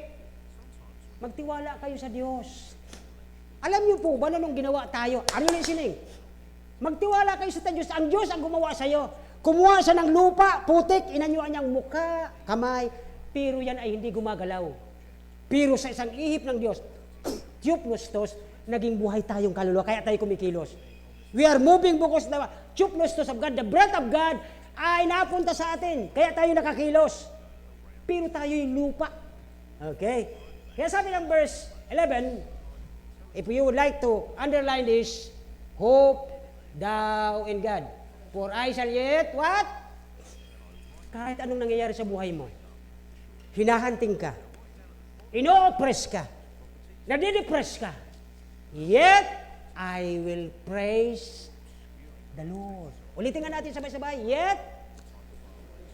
Magtiwala kayo sa Diyos. Alam niyo po ba nung ginawa tayo? Are you listening? Magtiwala kayo sa Diyos. Ang Diyos ang gumawa sa iyo. Kumuha siya ng lupa, putik, inanyuan niyang mukha, kamay. pero yan ay hindi gumagalaw. Pero sa isang ihip ng Diyos, Theopneustos, naging buhay tayong kaluluwa, kaya tayo kumikilos. We are moving because the Theopneustos of God, the breath of God, ay napunta sa atin, kaya tayo nakakilos. Pero tayo yung lupa. Okay? Kaya sabi ng verse 11, if you would like to underline this, hope thou in God. For I shall yet, what? Kahit anong nangyayari sa buhay mo, hinahanting ka, ino-oppress ka, nadidepress ka, yet I will praise the Lord. Ulitin nga natin sabay-sabay, yet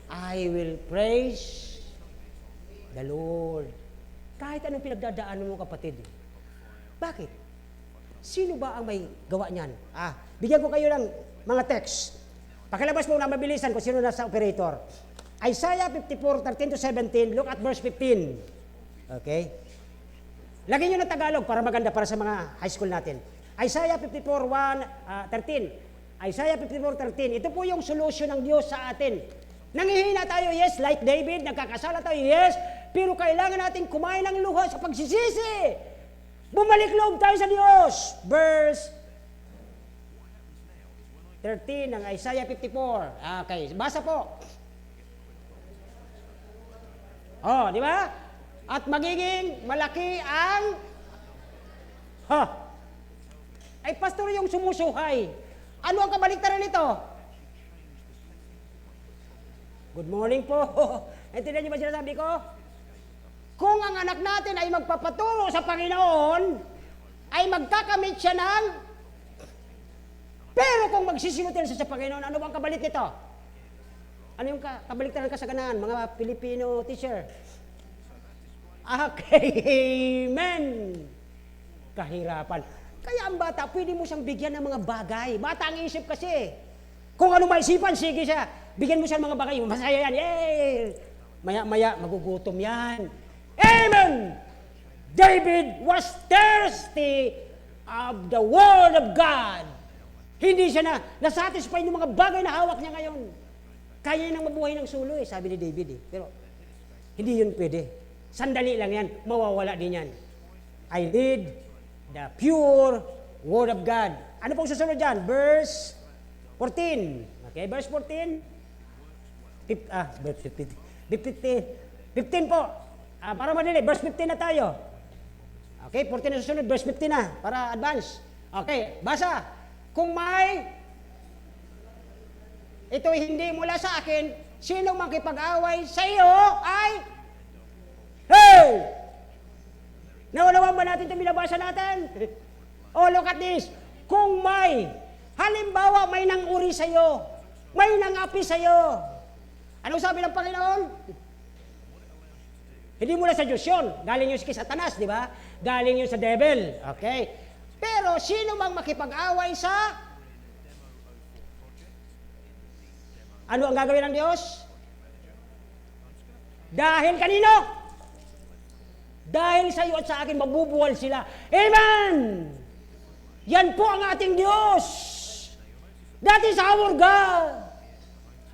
I will praise the Lord. Kahit anong pinagdadaanan mo, kapatid. Bakit? Sino ba ang may gawa niyan? Bigyan ko kayo ng mga text. Pakilabas mo na mabilisan kung sino nasa operator. Isaiah 54:13-17, look at verse 15. Okay? Lagyan nyo ng Tagalog para maganda para sa mga high school natin. Isaiah 54:13. Isaiah 54:13. Ito po yung solution ng Diyos sa atin. Nangihina tayo, yes, like David, nagkakasala tayo, yes, pero kailangan natin kumain ng luha sa pagsisisi. Bumalik loob tayo sa Diyos. Verse 13 ng Isaiah 54. Okay, basa po. Di ba? At magiging malaki ang ay pastor yung sumusuhay. Ano ang kabaliktaran nito? Good morning po. Naintindihan niyo ba sinasabi ko? Kung ang anak natin ay magpapaturo sa Panginoon, ay magkakamit siya ng, pero kung magsisimutin siya sa Panginoon, ano bang kabalit nito? Ano yung kabaliktaran kasaganan, mga Pilipino teacher? Okay, amen. Kahirapan. Kaya ang bata, pwede mo siyang bigyan ng mga bagay. Bata ang isip kasi. Kung ano maisipan, sige siya. Bigyan mo siya ng mga bagay. Masaya yan. Yay! Maya-maya, magugutom yan. Amen! David was thirsty of the Word of God. Hindi siya nasatisfy ng mga bagay na hawak niya ngayon. Kaya niya nang mabuhay ng sulo sabi ni David Pero hindi yun pwede. Sandali lang yan, mawawala din yan. I need the pure Word of God. Ano pong susunod dyan? Verse 14. Okay, verse 14. Verse 15 po. Para madali, verse 15 na tayo. Okay, 14 na susunod, verse 15 na, para advance. Okay, basa. Kung may, ito'y hindi mula sa akin, sinong makipag-away sa iyo ay, hey! Naunawaan ba natin itong binabasa natin? Look at this. Kung may, halimbawa may nang-uri sa iyo, may nang-api sa iyo, anong sabi ng Panginoon? Hindi mula sa Diyos yun. Galing yun kay Satanas, di ba? Galing yun sa devil. Okay? Pero sino mang makipag-away sa... Ano ang gagawin ng Diyos? Dahil kanino? Dahil sa iyo at sa akin, mabubuwal sila. Amen! Yan po ang ating Diyos. That is our God.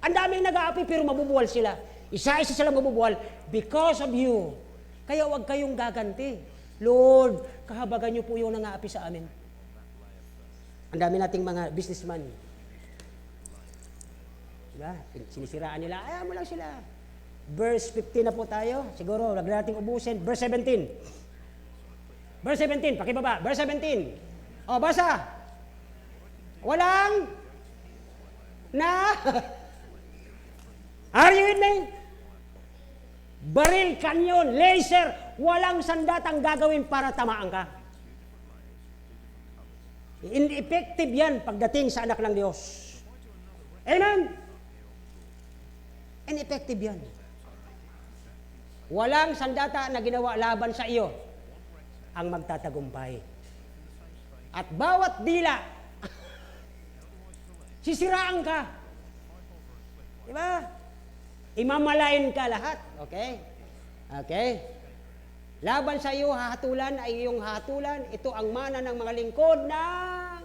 Ang daming nag-aapi pero mabubuwal sila. Isa-isa sila mabubuwal because of you. Kaya huwag kayong gaganti. Lord, kahabagan niyo po yung nang-aapi sa amin. Ang dami nating mga businessman. Diba? Sinisiraan nila. Ayaw mo lang sila. Verse 15 na po tayo. Siguro, wag nating ubusin. Verse 17. Verse 17, pakibaba. Verse 17. Basa. Walang na Are you with me? Baril, kanyon, laser, walang sandatang gagawin para tamaan ka. Ineffective yan pagdating sa anak ng Diyos. Amen? Ineffective yan. Walang sandata na ginawa laban sa iyo ang magtatagumpay. At bawat dila, sisiraan ka. Diba? Imamalain ka lahat. Okay? Okay? Laban sa iyo, hahatulan ay iyong hahatulan. Ito ang mana ng mga lingkod ng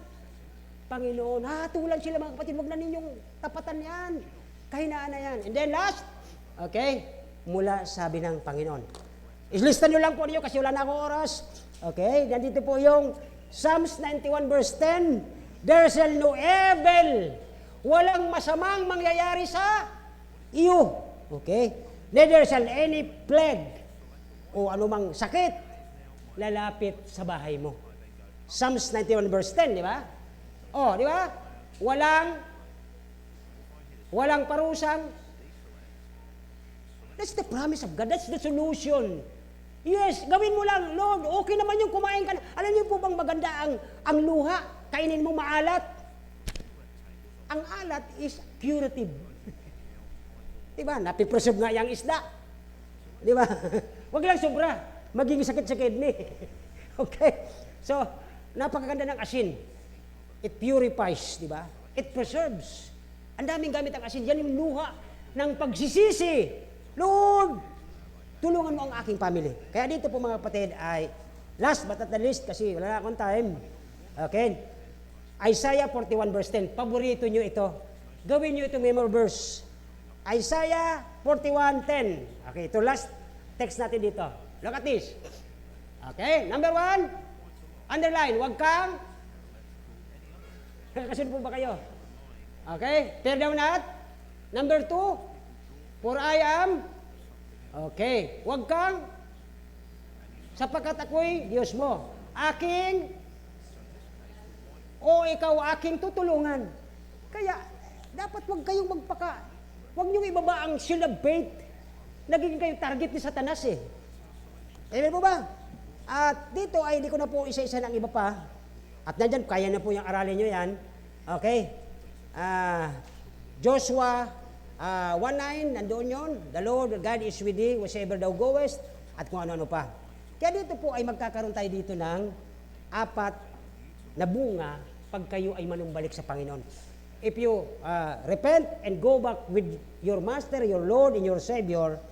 Panginoon. Hahatulan sila mga kapatid. Huwag na ninyong tapatan yan. Kahinaan na yan. And then last, okay? mula sabi ng Panginoon. Ilista nyo lang po niyo kasi wala na akong oras. Okay, nandito po yung Psalms 91 verse 10. There shall no evil. Walang masamang mangyayari sa iyo. Okay? Neither shall any plague o anumang sakit lalapit sa bahay mo. Psalms 91 verse 10, di ba? Oh, di ba? Walang parusang. That's the promise of God. That's the solution. Yes, gawin mo lang, Lord, okay naman yung kumain ka. Alam niyo po bang maganda ang luha? Kainin mo maalat. Ang alat is curative. Diba? Napipreserve nga yung isda. Diba? Huwag lang sobra. Magiging sakit sa kidney. Okay? So, napakaganda ng asin. It purifies, diba? It preserves. Ang daming gamit ang asin. Yan yung luha ng pagsisisi. Lord, tulungan mo ang aking family. Kaya dito po mga kapatid ay, last but not the least, kasi wala na akong time. Okay? Isaiah 41 verse 10. Paborito nyo ito. Gawin nyo ito memory verse. Isaiah 41:10. Okay, ito last text natin dito. Look at this. Okay, number 1, underline, wag kang, kasunod po ba kayo? Okay, tear down at, number 2, for I am, okay, wag kang, sapagkat ako'y Diyos mo, aking, o ikaw aking tutulungan. Kaya, dapat wag kayong magpaka, wag niyong ibaba ang shield of faith. Nagiging kayo target ni Satanas eh. Amen po ba? At dito ay hindi ko na po isa-isa ng iba pa. At nandyan, kaya na po yung aralin nyo yan. Okay? Joshua 1:9, nandoon yun. The Lord God is with thee, wherever thou goest. At kung ano-ano pa. Kaya dito po ay magkakaroon tayo dito ng 4 na bunga pag kayo ay manumbalik sa Panginoon. If you repent and go back with your Master, your Lord, and your Savior,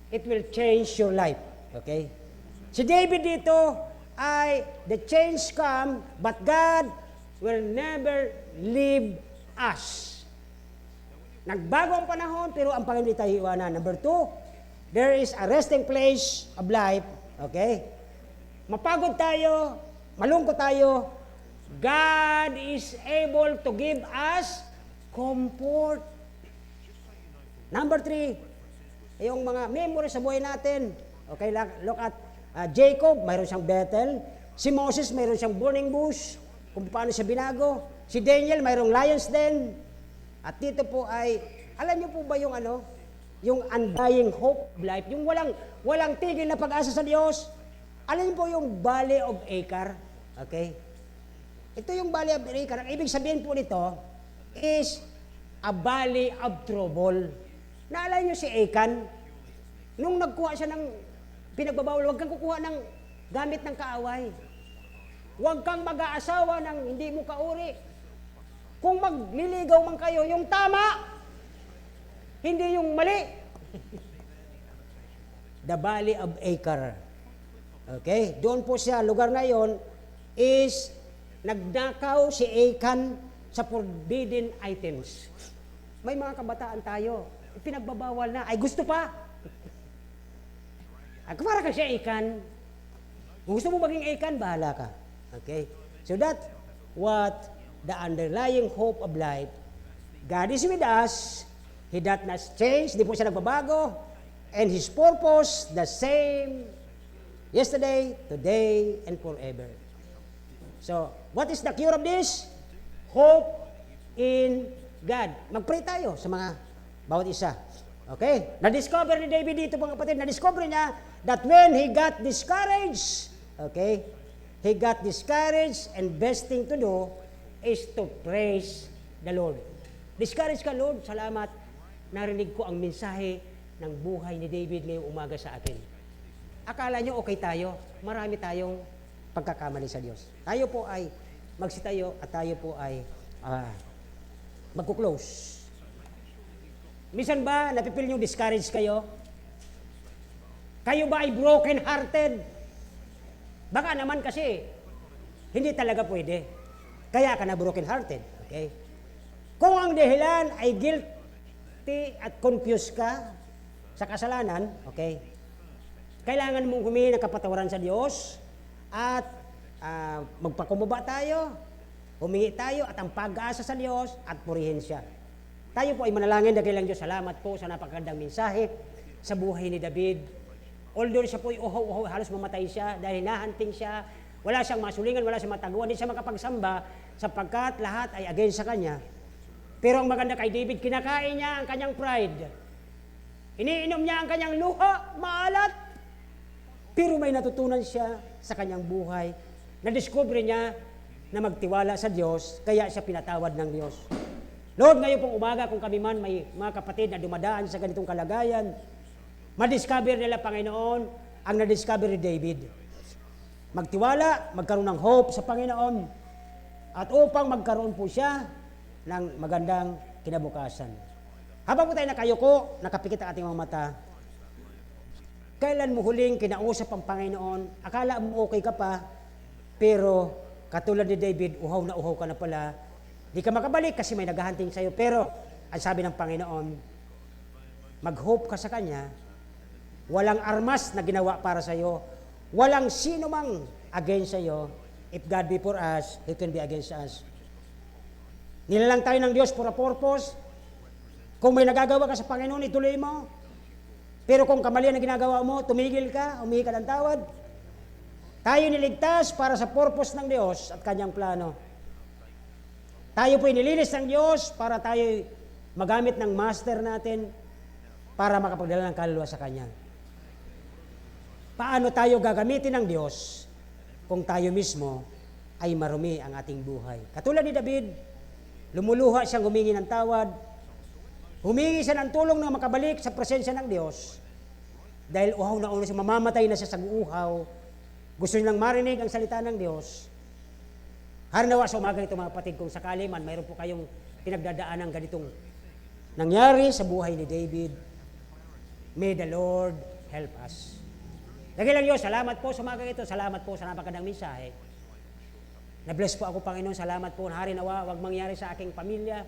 it will change your life. Okay? Si David dito ay, the change come, but God will never leave us. Nagbago ang panahon, pero ang Panginoon di tayo iwanan. Number 2, there is a resting place of life. Okay? Mapagod tayo, malungkot tayo, God is able to give us comfort. Number 3, yung mga memories sa buhay natin. Okay, look at Jacob, mayroon siyang Bethel. Si Moses, mayroon siyang burning bush, kung paano siya binago. Si Daniel, mayroong lion's den. At dito po ay, alam niyo po ba yung yung undying hope of life, yung walang tigil na pag-asa sa Diyos. Alam niyo po yung Valley of Achor. Okay? Ito yung Valley of Achor. Ang ibig sabihin po nito is a valley of trouble. Naalala niyo si Achan? Nung nagkuha siya ng pinagbabawal, huwag kang kukuha ng gamit ng kaaway. Huwag kang mag-aasawa ng hindi mo kauri. Kung magliligaw man kayo, yung tama, hindi yung mali. The Valley of Achor. Okay? Doon po siya, lugar na yon is nagnakaw si Achan sa forbidden items. May mga kabataan tayo, pinagbabawal na, ay gusto pa. Para ka siya Achan. Kung gusto mo maging Achan, bahala ka. Okay? So that's what the underlying hope of life. God is with us. He does not change. Di po siya nagbabago. And His purpose, the same yesterday, today, and forever. So, what is the cure of this? Hope in God. Mag-pray tayo sa mga bawat isa. Okay? Na-discover ni David dito mga kapatid, na-discover niya that when he got discouraged, okay, he got discouraged and best thing to do is to praise the Lord. Discouraged ka, Lord, salamat. Narinig ko ang mensahe ng buhay ni David ngayong umaga sa atin. Akala nyo okay tayo? Marami tayong pagkakamali sa Diyos. Tayo po ay magsitayo at tayo po ay magkuklose. Minsan ba napipil yung discouraged kayo? Kayo ba ay broken-hearted? Baka naman kasi hindi talaga pwede. Kaya ka na broken-hearted. Okay? Kung ang dahilan ay guilty at confused ka, sa kasalanan, okay, kailangan mong humingi ng kapatawaran sa Diyos at magpakumbaba tayo, humingi tayo at ang pag-asa sa Diyos at purihin siya. Tayo po ay manalangin, dakilang Diyos, salamat po sa napakagandang mensahe sa buhay ni David. Although siya po ay uhaw-uhaw, halos mamatay siya dahil hinahunting siya, wala siyang masulingan, wala siyang mataguan, hindi siya makapagsamba sapagkat lahat ay against sa kanya. Pero ang maganda kay David, kinakain niya ang kanyang pride. Iniinom niya ang kanyang luha, maalat. Pero may natutunan siya sa kanyang buhay. Na-discover niya na magtiwala sa Diyos, kaya siya pinatawad ng Diyos. Lord, ngayon pong umaga, kung kami man may mga kapatid na dumadaan sa ganitong kalagayan, madiscover nila, Panginoon, ang na-discover ni David. Magtiwala, magkaroon ng hope sa Panginoon, at upang magkaroon po siya ng magandang kinabukasan. Habang po tayo nakayuko, nakapikit ang ating mga mata, kailan mo huling kinausap ang Panginoon? Akala mo okay ka pa, pero katulad ni David, uhaw na uhaw ka na pala. Di ka makabalik kasi may naghahunting sa'yo. Pero ang sabi ng Panginoon, mag-hope ka sa Kanya, walang armas na ginawa para sa'yo, walang sino mang against sa'yo. If God be for us, He can be against us. Nilalang tayo ng Diyos for a purpose. Kung may nagagawa ka sa Panginoon, ituloy mo. Pero kung kamali na ginagawa mo, tumigil ka, humingi ka ng tawad. Tayo niligtas para sa purpose ng Diyos at Kanyang plano. Tayo po inilinis ng Diyos para tayo magamit ng master natin para makapagdala ng kaluluwa sa Kanya. Paano tayo gagamitin ng Diyos kung tayo mismo ay marumi ang ating buhay? Katulad ni David, lumuluha siyang humingi ng tawad, humingi siya ng tulong na makabalik sa presensya ng Diyos dahil uhaw na siya, mamamatay na siya sa uhaw. Gusto nilang marinig ang salita ng Diyos. Harnawa sa umaga ito mga kapatid, kung sakali man mayroon po kayong pinagdadaan ng ganitong nangyari sa buhay ni David, may the Lord help us. Dakilang Diyos, salamat po sa umaga ito, salamat po sa napakagandang mensahe. Na-bless po ako, Panginoon, salamat po. Hari nawa, wag mangyari sa aking pamilya,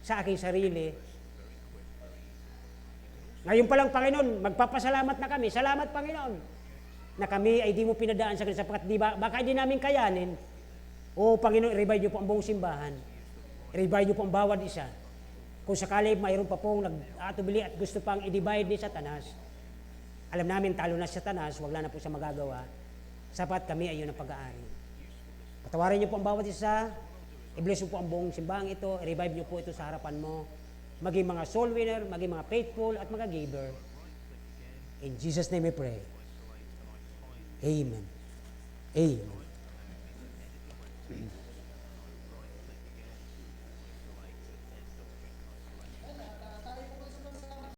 sa aking sarili. Ngayon pa lang, Panginoon, magpapasalamat na kami. Salamat, Panginoon, na kami ay di mo pinadaan sa kanila sapagkat di ba, baka di namin kayanin. O Panginoon, i-revive niyo po ang buong simbahan. I-revive niyo po ang bawat isa. Kung sakali mayroon pa pong nag-atubili at gusto pang i-divide ni Satanas, alam namin talo na si Satanas, wala na po siya magagawa. Sapat kami ay yun ang pag-aari. Patawarin niyo po ang bawat isa. I-bless niyo po ang buong simbahan ito. I-revive niyo po ito sa harapan mo. Maging mga soul winner, maging mga faithful at mga giver. In Jesus' name we pray. Amen. Amen.